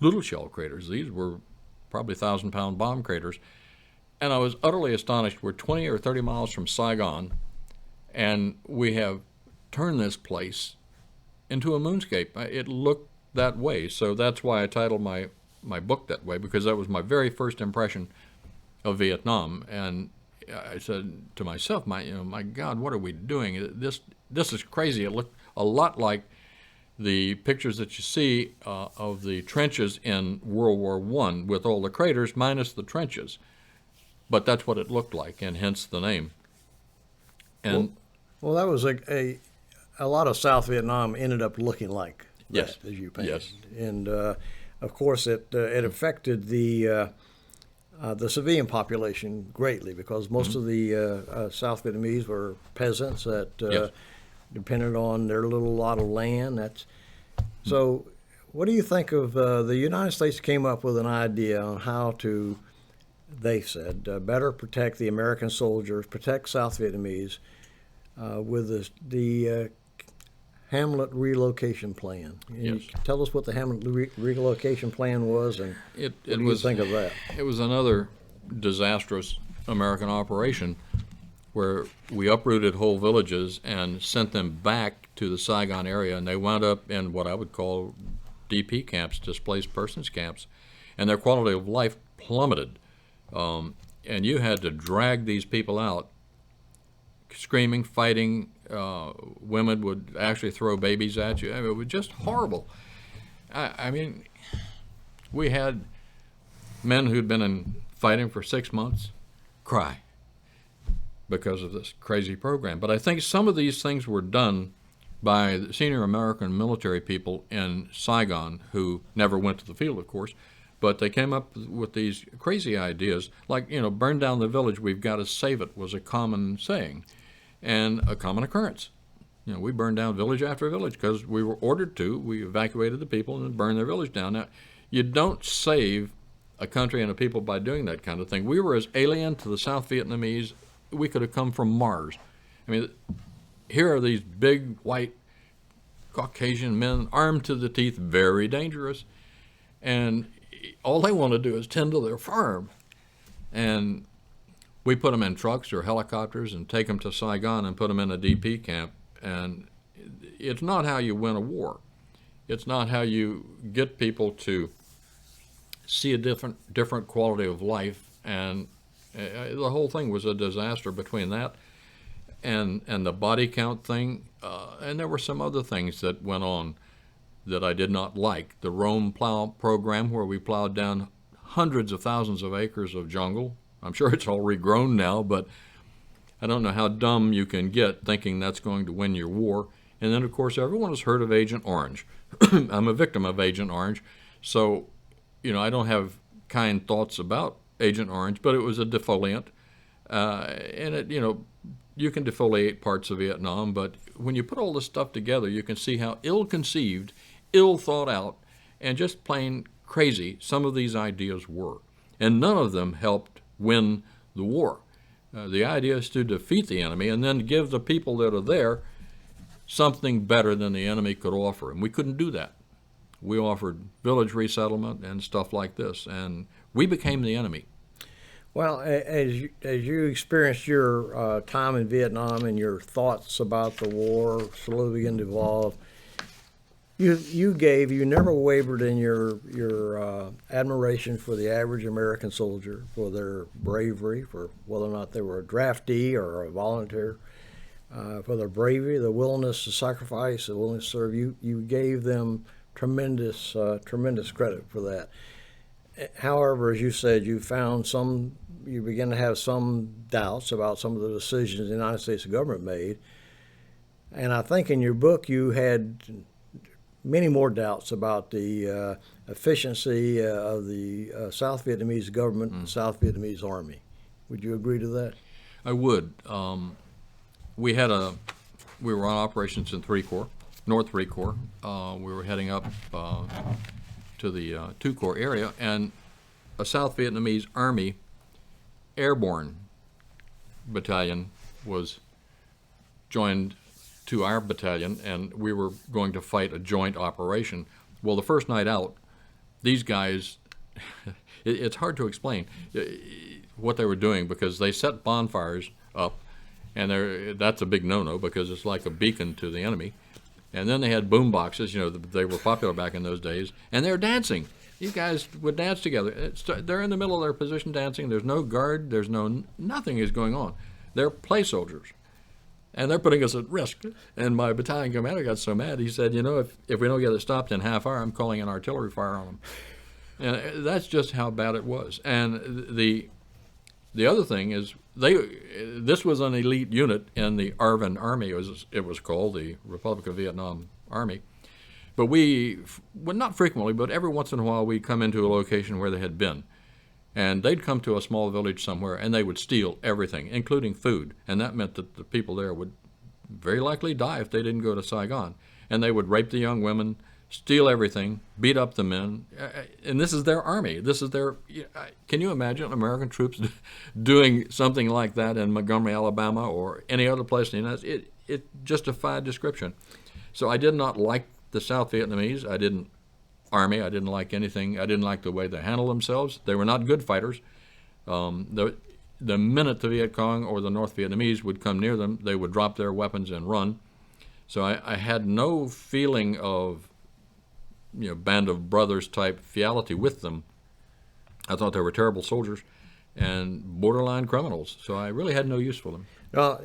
little shell craters. These were probably 1,000-pound bomb craters. And I was utterly astonished. We're 20 or 30 miles from Saigon, and we have turned this place into a moonscape. It looked that way. So that's why I titled my book that way, because that was my very first impression of Vietnam. And I said to myself, my God, what are we doing? This is crazy. It looked a lot like the pictures that you see of the trenches in World War I, with all the craters minus the trenches. But that's what it looked like, and hence the name. And well, that was a lot of South Vietnam ended up looking like yes, that, as you painted. yes, And of course, it affected the civilian population greatly, because most of the South Vietnamese were peasants that Yes. depended on their little lot of land. So. What do you think of the United States came up with an idea on how to, they said, better protect the American soldiers, protect South Vietnamese with the Hamlet relocation plan? Can you Yes. tell us what the Hamlet relocation plan was, and what do you think of that? It was another disastrous American operation where we uprooted whole villages and sent them back to the Saigon area, and they wound up in what I would call DP camps, displaced persons camps, and their quality of life plummeted. And you had to drag these people out, screaming, fighting. Women would actually throw babies at you. I mean, it was just horrible. I mean, we had men who'd been fighting for 6 months cry because of this crazy program. But I think some of these things were done by the senior American military people in Saigon, who never went to the field, of course, but they came up with these crazy ideas, like, burn down the village, we've got to save it, was a common saying and a common occurrence. We burned down village after village because we were ordered to. We evacuated the people and burned their village down. Now, you don't save a country and a people by doing that kind of thing. We were as alien to the South Vietnamese, we could have come from Mars. I mean, here are these big, white, Caucasian men, armed to the teeth, very dangerous. And all they want to do is tend to their farm. And we put them in trucks or helicopters and take them to Saigon and put them in a DP camp. And it's not how you win a war. It's not how you get people to see a different quality of life. And the whole thing was a disaster between that and the body count thing. And there were some other things that went on that I did not like. The Roam Plow program, where we plowed down hundreds of thousands of acres of jungle. I'm sure it's all regrown now, but I don't know how dumb you can get thinking that's going to win your war. And then, of course, everyone has heard of Agent Orange. I'm a victim of Agent Orange, so I don't have kind thoughts about Agent Orange, but it was a defoliant, and it you can defoliate parts of Vietnam, but when you put all this stuff together, you can see how ill-conceived, ill thought out, and just plain crazy some of these ideas were, and none of them helped win the war. The idea is to defeat the enemy and then give the people that are there something better than the enemy could offer, and we couldn't do that. We offered village resettlement and stuff like this, and we became the enemy. Well, as you experienced your time in Vietnam and your thoughts about the war slowly began to evolve, you never wavered in your admiration for the average American soldier, for their bravery, for whether or not they were a draftee or a volunteer, for their bravery, the willingness to sacrifice, the willingness to serve. You gave them tremendous credit for that. However, as you said, you began to have some doubts about some of the decisions the United States government made. And I think in your book you had many more doubts about the efficiency of the South Vietnamese government and South Vietnamese Army. Would you agree to that? I would. We were on operations in 3 Corps, North 3 Corps. We were heading up to the 2 Corps area, and a South Vietnamese Army Airborne battalion was joined to our battalion, and we were going to fight a joint operation. Well, the first night out, these guys, it's hard to explain what they were doing, because they set bonfires up, and that's a big no-no because it's like a beacon to the enemy. And then they had boom boxes, they were popular back in those days, and they're dancing. These guys would dance together. They're in the middle of their position dancing. There's no guard. Nothing is going on. They're play soldiers, and they're putting us at risk. And my battalion commander got so mad, he said, if we don't get it stopped in half hour, I'm calling an artillery fire on them. And that's just how bad it was. And the other thing is, this was an elite unit in the ARVN Army, it was called, the Republic of Vietnam Army. But well, not frequently, but every once in a while, we'd come into a location where they had been. And they'd come to a small village somewhere, and they would steal everything, including food. And that meant that the people there would very likely die if they didn't go to Saigon. And they would rape the young women, steal everything, beat up the men. And this is their army. Can you imagine American troops doing something like that in Montgomery, Alabama, or any other place in the United States? It just defied description. So I did not like the South Vietnamese. I didn't like anything. I didn't like the way they handled themselves. They were not good fighters. The minute the Viet Cong or the North Vietnamese would come near them, they would drop their weapons and run. So I had no feeling of band of brothers type fidelity with them. I thought they were terrible soldiers and borderline criminals. So I really had no use for them. Now,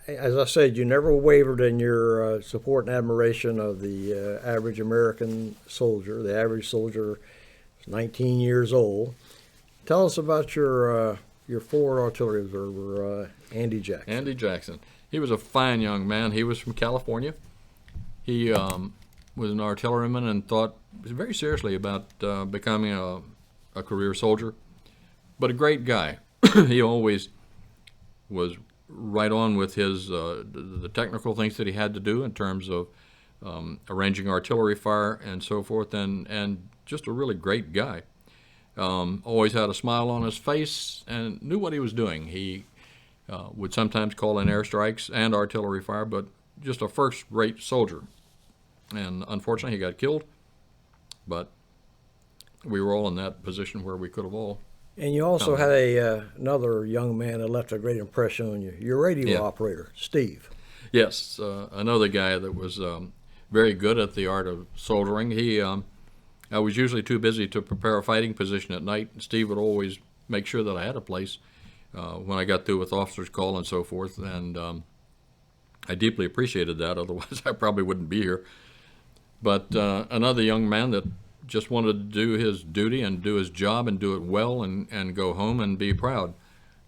as I said, you never wavered in your support and admiration of the average American soldier. The average soldier is 19 years old. Tell us about your forward artillery observer, Andy Jackson. Andy Jackson. He was a fine young man. He was from California. He was an artilleryman and thought very seriously about becoming a career soldier, but a great guy. He always was right on with his the technical things that he had to do in terms of arranging artillery fire and so forth, and just a really great guy. Always had a smile on his face and knew what he was doing. He would sometimes call in airstrikes and artillery fire, but just a first-rate soldier. And unfortunately, he got killed, but we were all in that position where we could have all. And you also had another young man that left a great impression on you, your radio operator, Steve. Yes, another guy that was very good at the art of soldiering. I was usually too busy to prepare a fighting position at night. Steve would always make sure that I had a place when I got through with officer's call and so forth, and I deeply appreciated that. Otherwise, I probably wouldn't be here. But another young man that just wanted to do his duty and do his job and do it well and go home and be proud.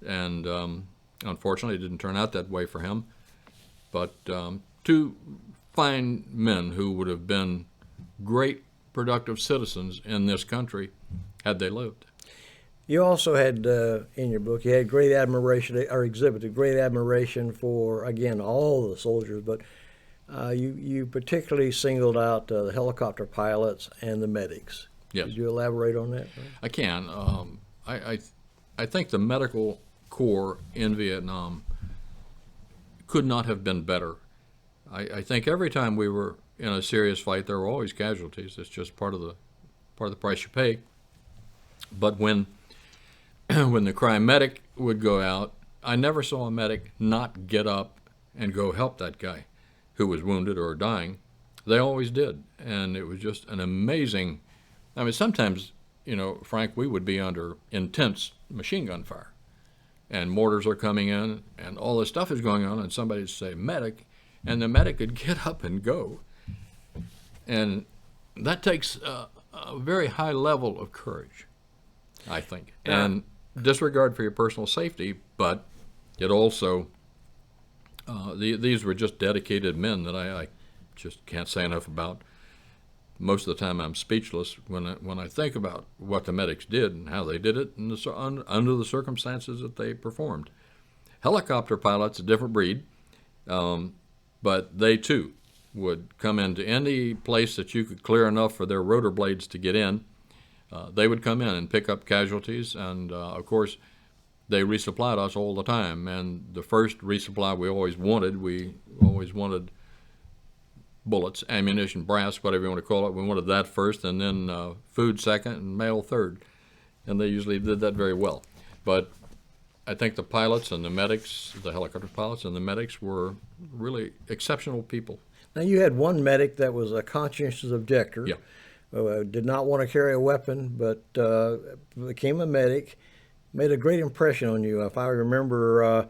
And unfortunately, it didn't turn out that way for him. But 2 fine men who would have been great productive citizens in this country had they lived. You also had, in your book, you had great admiration, or exhibited great admiration for, again, all the soldiers, but you particularly singled out the helicopter pilots and the medics. Yes. Could you elaborate on that? I can. I think the medical corps in Vietnam could not have been better. I think every time we were in a serious fight, there were always casualties. It's just part of the price you pay. But when the crime medic would go out, I never saw a medic not get up and go help that guy who was wounded or dying. They always did, and it was just an amazing. I mean, sometimes, Frank, we would be under intense machine gun fire, and mortars are coming in, and all this stuff is going on, and somebody would say, medic, and the medic would get up and go. And that takes a very high level of courage, I think, and disregard for your personal safety, but it also, these were just dedicated men that I just can't say enough about. most of the time I'm speechless when I think about what the medics did and how they did it and under the circumstances that they performed. Helicopter pilots, a different breed, but they too would come into any place that you could clear enough for their rotor blades to get in. They would come in and pick up casualties, and of course they resupplied us all the time. And the first resupply we always wanted bullets, ammunition, brass, whatever you want to call it. We wanted that first, and then food second, and mail third. And they usually did that very well. But I think the pilots and the medics, the helicopter pilots and the medics, were really exceptional people. Now, you had one medic that was a conscientious objector. Yeah. Did not want to carry a weapon, but became a medic. Made a great impression on you. If I remember,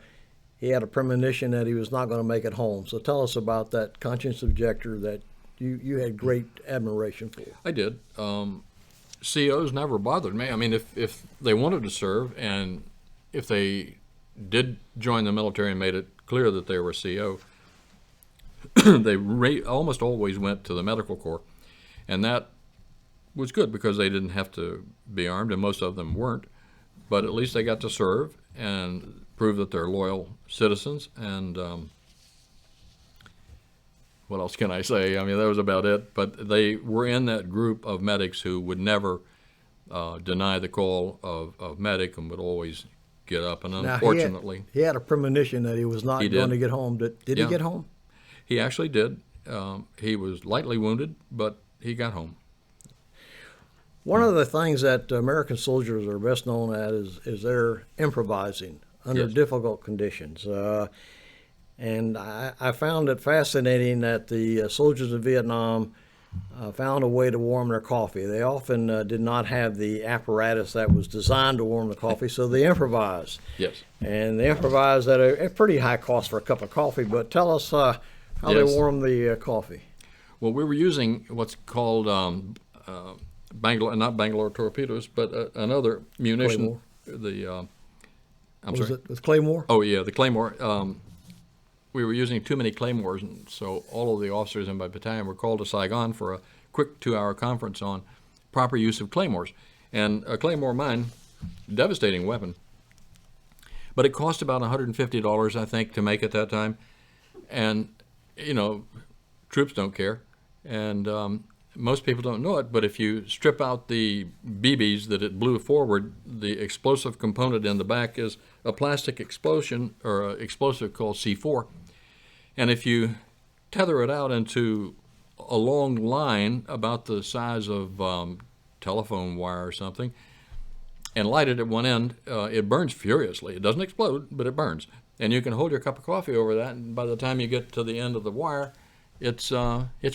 he had a premonition that he was not going to make it home. So tell us about that conscientious objector that you had great admiration for. I did. COs never bothered me. I mean, if they wanted to serve, and if they did join the military and made it clear that they were a CO, they almost always went to the medical corps. And that was good because they didn't have to be armed, and most of them weren't. But at least they got to serve and prove that they're loyal citizens. And what else can I say? I mean, that was about it. But they were in that group of medics who would never deny the call of medic and would always get up. And unfortunately, now, he had a premonition that he was not going to get home. Did he get home? He actually did. He was lightly wounded, but he got home. One of the things that American soldiers are best known at is their improvising under difficult conditions. And I found it fascinating that the soldiers of Vietnam found a way to warm their coffee. They often did not have the apparatus that was designed to warm the coffee, so they improvised. Yes. And they improvised at a pretty high cost for a cup of coffee. But tell us how they warm the coffee. Well, we were using what's called not Bangalore torpedoes, but another munition. Claymore. I'm sorry. Was it with Claymore? Oh yeah, the Claymore. We were using too many Claymores, and so all of the officers in my battalion were called to Saigon for a quick 2-hour conference on proper use of Claymores. And a Claymore mine, devastating weapon, but it cost about $150, I think, to make at that time. And troops don't care, and most people don't know it, but if you strip out the BBs that it blew forward, the explosive component in the back is a plastic explosion, or an explosive called C4. And if you tether it out into a long line about the size of telephone wire or something, and light it at one end, it burns furiously. It doesn't explode, but it burns. And you can hold your cup of coffee over that, and by the time you get to the end of the wire, it's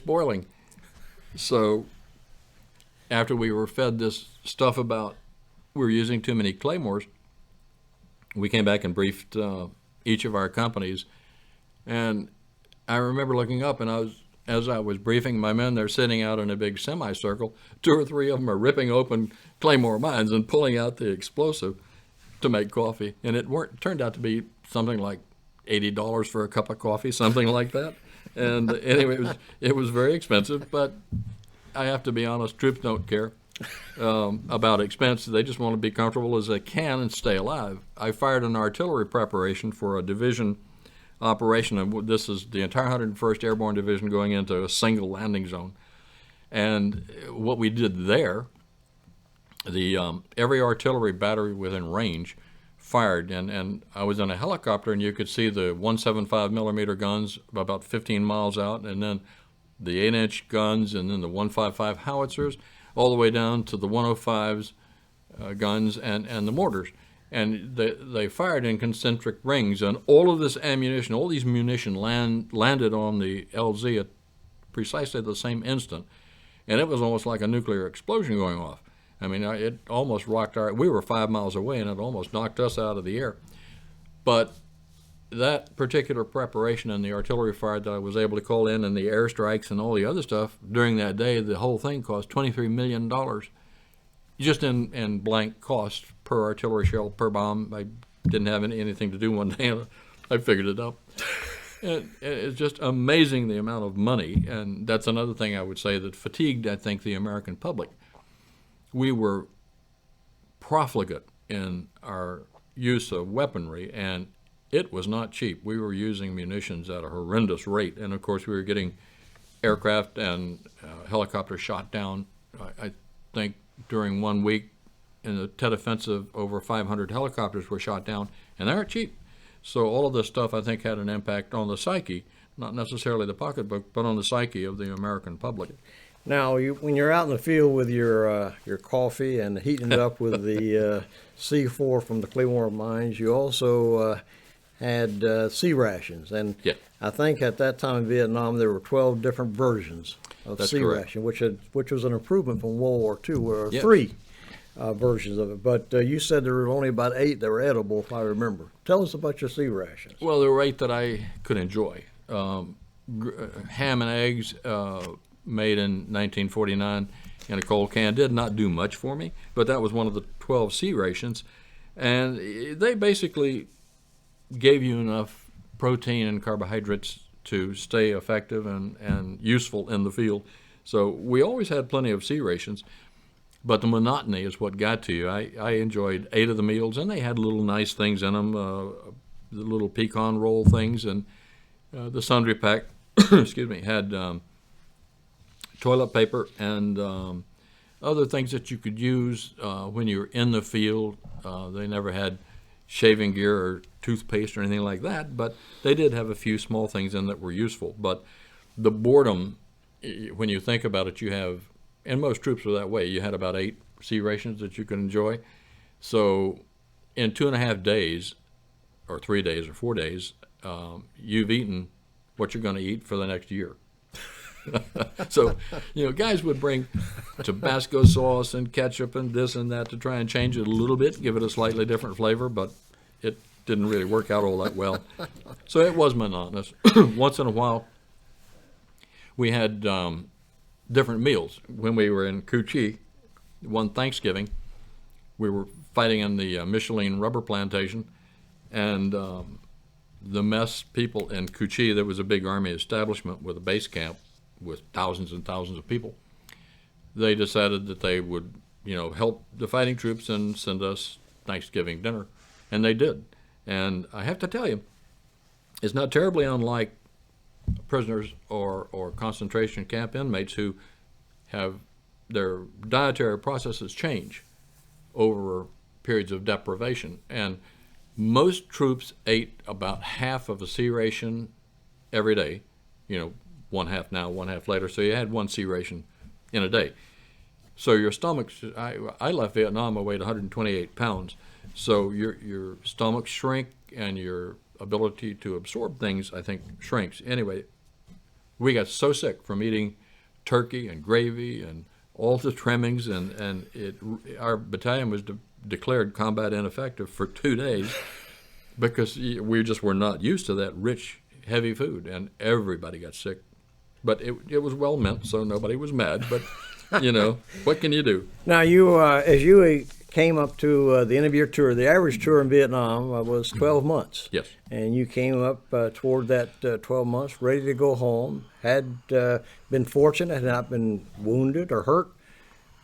boiling. So after we were fed this stuff about we were using too many Claymores, we came back and briefed each of our companies. And I remember looking up, and as I was briefing my men, they're sitting out in a big semicircle. 2 or 3 of them are ripping open Claymore mines and pulling out the explosive to make coffee. And it turned out to be something like $80 for a cup of coffee, something like that. And anyway, it was very expensive, but I have to be honest, troops don't care about expense. They just want to be comfortable as they can and stay alive. I fired an artillery preparation for a division operation, and this is the entire 101st Airborne Division going into a single landing zone. And what we did there, every artillery battery within range fired, and I was in a helicopter, and you could see the 175 millimeter guns about 15 miles out, and then the 8-inch guns, and then the 155 howitzers, all the way down to the 105s guns and the mortars. And they fired in concentric rings, and all of this ammunition, all these munition landed on the LZ at precisely the same instant, and it was almost like a nuclear explosion going off. I mean, it almost rocked we were 5 miles away, and it almost knocked us out of the air. But that particular preparation and the artillery fire that I was able to call in, and the airstrikes and all the other stuff during that day, the whole thing cost $23 million just in blank cost per artillery shell, per bomb. I didn't have anything to do one day. I figured it up. And it's just amazing the amount of money, and that's another thing I would say that fatigued, I think, the American public. We were profligate in our use of weaponry, and it was not cheap. We were using munitions at a horrendous rate, and of course we were getting aircraft and helicopters shot down. I think during 1 week in the Tet Offensive, over 500 helicopters were shot down, and they aren't cheap. So all of this stuff, I think, had an impact on the psyche, not necessarily the pocketbook, but on the psyche of the American public. Now, when you're out in the field with your coffee and heating it up with the C4 from the Clearwater mines, you also had sea rations. And Yeah. I think at that time in Vietnam there were 12 different versions of That's sea correct. ration, which was an improvement from World War II, where there were Yes. 3 versions of it. But you said there were only about 8 that were edible, if I remember. Tell us about your sea rations. Well, the rate that I could enjoy. Ham and eggs made in 1949 in a cold can did not do much for me, but that was one of the 12 sea rations. And they basically gave you enough protein and carbohydrates to stay effective and useful in the field. So we always had plenty of sea rations, but the monotony is what got to you. I enjoyed 8 of the meals, and they had little nice things in them, the little pecan roll things, and the sundry pack, excuse me, had toilet paper and other things that you could use when you were in the field. They never had shaving gear or toothpaste or anything like that, but they did have a few small things in that were useful. But the boredom, when you think about it, you have, and most troops were that way, you had about 8 sea rations that you could enjoy. So in 2.5 days, or 3 days or 4 days, you've eaten what you're going to eat for the next year. So, guys would bring Tabasco sauce and ketchup and this and that to try and change it a little bit, give it a slightly different flavor, but it didn't really work out all that well. So it was monotonous. Once in a while, we had different meals. When we were in Cu Chi, one Thanksgiving, we were fighting in the Michelin rubber plantation, and the mess people in Cu Chi, there was a big army establishment with a base camp with thousands and thousands of people. They decided that they would, help the fighting troops and send us Thanksgiving dinner, and they did. And I have to tell you, it's not terribly unlike prisoners or concentration camp inmates who have their dietary processes change over periods of deprivation. And most troops ate about half of a sea ration every day, one half now, one half later. So you had one sea ration in a day. So your stomachs, I left Vietnam, I weighed 128 pounds. So your stomach shrink and your ability to absorb things, I think, shrinks. Anyway, we got so sick from eating turkey and gravy and all the trimmings, and our battalion was declared combat ineffective for 2 days because we just were not used to that rich, heavy food, and everybody got sick. But it was well meant, so nobody was mad. But what can you do? Now, you as you came up to the end of your tour, the average tour in Vietnam was 12 months. Yes. And you came up toward that 12 months, ready to go home, had been fortunate, had not been wounded or hurt,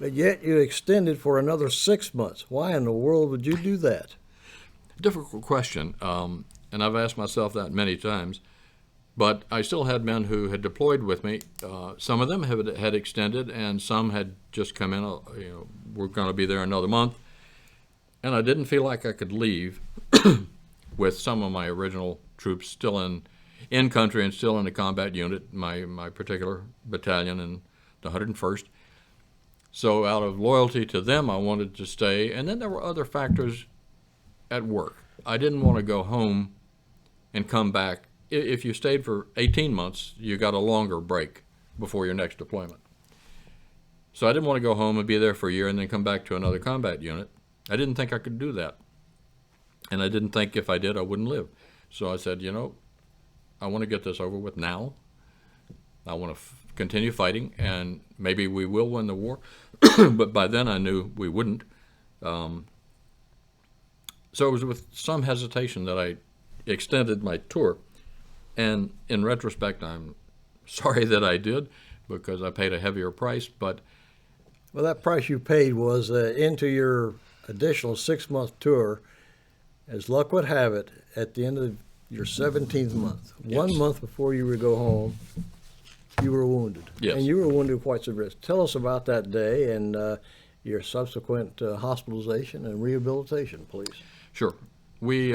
but yet you extended for another 6 months. Why in the world would you do that? Difficult question, and I've asked myself that many times. But I still had men who had deployed with me. Some of them had extended, and some had just come in. We're going to be there another month, and I didn't feel like I could leave with some of my original troops still in country and still in the combat unit, my particular battalion in the 101st. So out of loyalty to them, I wanted to stay. And then there were other factors at work. I didn't want to go home and come back. If you stayed for 18 months, you got a longer break before your next deployment. So I didn't want to go home and be there for a year and then come back to another combat unit. I didn't think I could do that. And I didn't think if I did, I wouldn't live. So I said, I want to get this over with now. I want to continue fighting, and maybe we will win the war. But by then I knew we wouldn't. So it was with some hesitation that I extended my tour. And in retrospect, I'm sorry that I did, because I paid a heavier price. But Well, that price you paid was into your additional 6-month tour. As luck would have it, at the end of your 17th month, Yes. 1 month before you would go home, you were wounded. Yes. And you were wounded quite severely. Tell us about that day and your subsequent hospitalization and rehabilitation, please. sure, we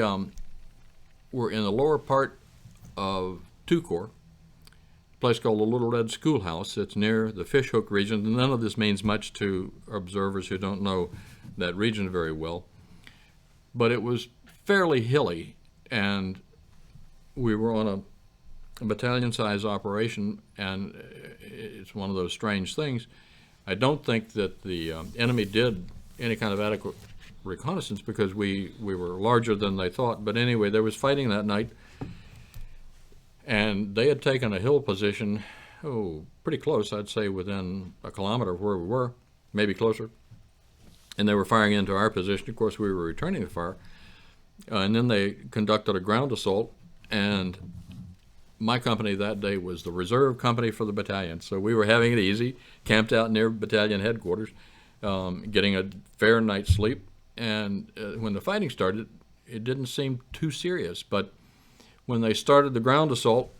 were in the lower part of 2 Corps, a place called the Little Red Schoolhouse. It's near the Fishhook region, and none of this means much to observers who don't know that region very well. But it was fairly hilly, and we were on a battalion-size operation, and it's one of those strange things. I don't think that the enemy did any kind of adequate reconnaissance, because we were larger than they thought. But anyway, there was fighting that night, and they had taken a hill position, pretty close, I'd say within a kilometer of where we were, maybe closer. And they were firing into our position. Of course, we were returning the fire. And then they conducted a ground assault, and my company that day was the reserve company for the battalion. So we were having it easy, camped out near battalion headquarters, getting a fair night's sleep. And when the fighting started, it didn't seem too serious. But when they started the ground assault,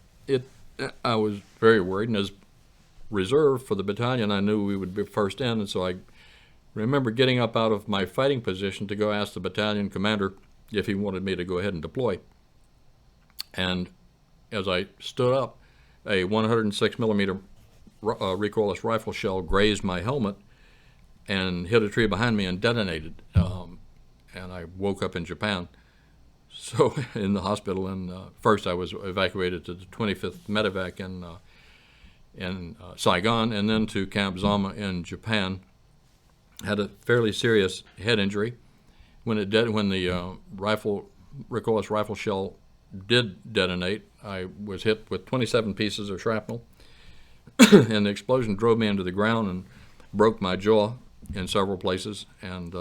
I was very worried. And as reserve for the battalion, I knew we would be first in. And so I remember getting up out of my fighting position to go ask the battalion commander if he wanted me to go ahead and deploy. And as I stood up, a 106 millimeter recoilless rifle shell grazed my helmet and hit a tree behind me and detonated. And I woke up in Japan. So in the hospital, and first I was evacuated to the 25th Medevac in Saigon, and then to Camp Zama in Japan. Had a fairly serious head injury. When the recoilless rifle shell did detonate, I was hit with 27 pieces of shrapnel, and the explosion drove me into the ground and broke my jaw in several places, and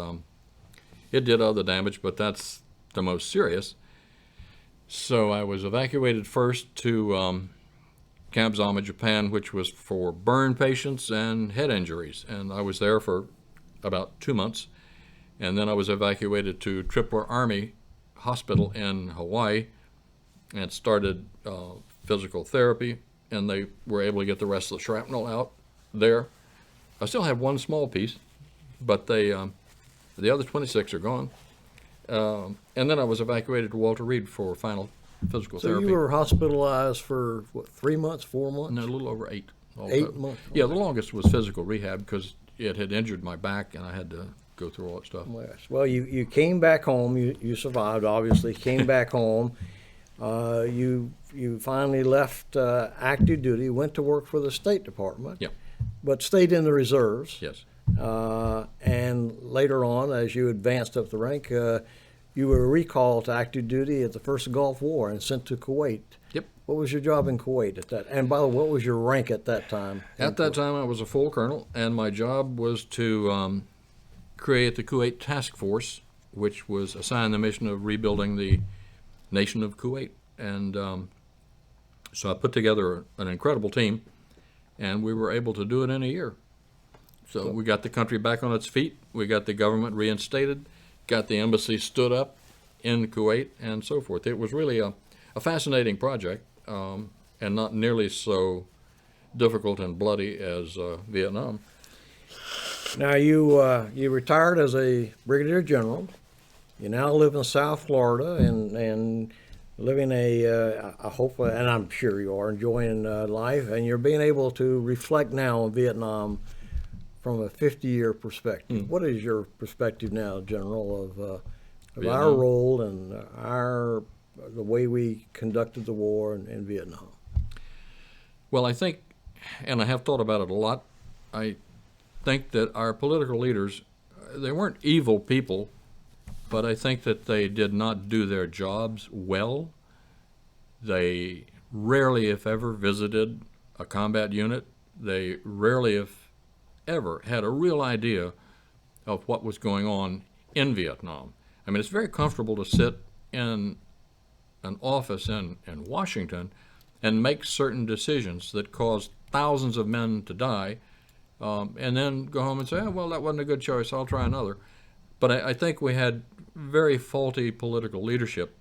it did other damage, but that's the most serious. So I was evacuated first to Camp Zama, Japan, which was for burn patients and head injuries, and I was there for about 2 months. And then I was evacuated to Tripler Army Hospital in Hawaii and started physical therapy, and they were able to get the rest of the shrapnel out there. I still have one small piece, but the other 26 are gone. And then I was evacuated to Walter Reed for final physical therapy. So you were hospitalized for, what, 3 months, 4 months? No, a little over 8. 8 months? Yeah, the longest was physical rehab, because it had injured my back, and I had to go through all that stuff. Well, you came back home. You survived, obviously. Came back home. You finally left active duty, went to work for the State Department. Yeah. But stayed in the reserves. Yes. And later on, as you advanced up the rank, you were recalled to active duty at the first Gulf War and sent to Kuwait. Yep. What was your job in Kuwait at that? And by the way, what was your rank at that time? At that time, I was a full colonel, and my job was to create the Kuwait Task Force, which was assigned the mission of rebuilding the nation of Kuwait. And so I put together an incredible team, and we were able to do it in a year. So we got the country back on its feet, we got the government reinstated, got the embassy stood up in Kuwait, and so forth. It was really a fascinating project, and not nearly so difficult and bloody as Vietnam. Now, you retired as a brigadier general. You now live in South Florida and living a hopeful, and I'm sure you are enjoying life, and you're being able to reflect now on Vietnam from a 50-year perspective. What is your perspective now, General, of our role and the way we conducted the war in Vietnam? Well, I think, and I have thought about it a lot, I think that our political leaders, they weren't evil people, but I think that they did not do their jobs well. They rarely, if ever, visited a combat unit. They rarely, if ever, had a real idea of what was going on in Vietnam. I mean, it's very comfortable to sit in an office in Washington and make certain decisions that caused thousands of men to die, and then go home and say, oh, well, that wasn't a good choice, I'll try another. But I think we had very faulty political leadership.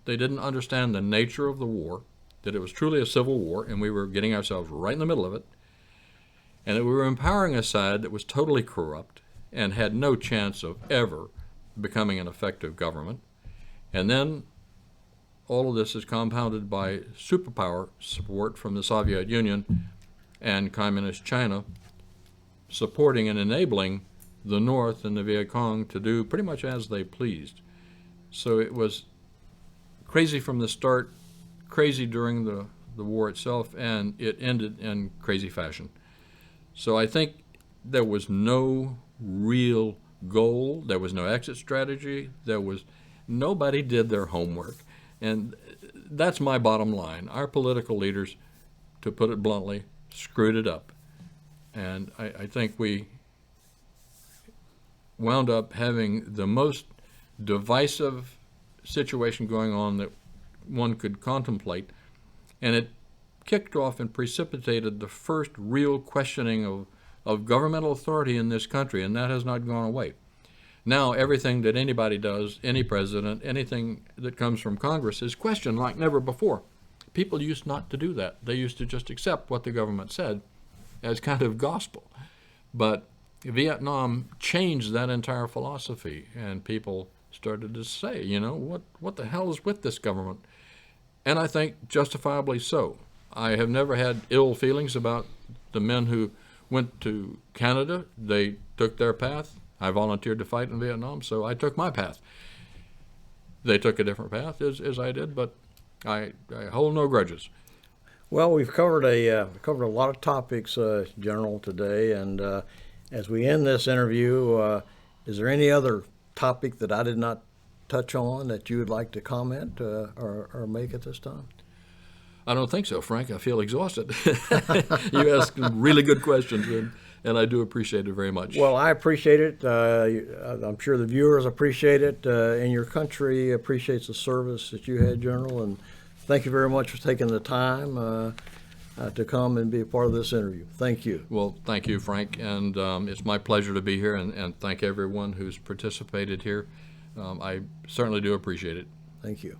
They didn't understand the nature of the war, that it was truly a civil war, and we were getting ourselves right in the middle of it, and that we were empowering a side that was totally corrupt and had no chance of ever becoming an effective government. And then all of this is compounded by superpower support from the Soviet Union and Communist China, supporting and enabling the North and the Viet Cong to do pretty much as they pleased. So it was crazy from the start, crazy during the war itself, and it ended in crazy fashion. So I think there was no real goal, there was no exit strategy, nobody did their homework. And that's my bottom line. Our political leaders, to put it bluntly, screwed it up. And I think we wound up having the most divisive situation going on that one could contemplate. And it kicked off and precipitated the first real questioning of governmental authority in this country, and that has not gone away. Now everything that anybody does, any president, anything that comes from Congress is questioned like never before. People used not to do that. They used to just accept what the government said as kind of gospel. But Vietnam changed that entire philosophy, and people started to say, you know, what the hell is with this government? And I think justifiably so. I have never had ill feelings about the men who went to Canada. They took their path. I volunteered to fight in Vietnam, so I took my path. They took a different path, as I did, but I hold no grudges. Well, we've covered a lot of topics, General, today, and as we end this interview, is there any other topic that I did not touch on that you would like to comment or make at this time? I don't think so, Frank. I feel exhausted. You asked really good questions, and I do appreciate it very much. Well, I appreciate it. I'm sure the viewers appreciate it, and your country appreciates the service that you had, General. And thank you very much for taking the time to come and be a part of this interview. Thank you. Well, thank you, Frank, and it's my pleasure to be here, and thank everyone who's participated here. I certainly do appreciate it. Thank you.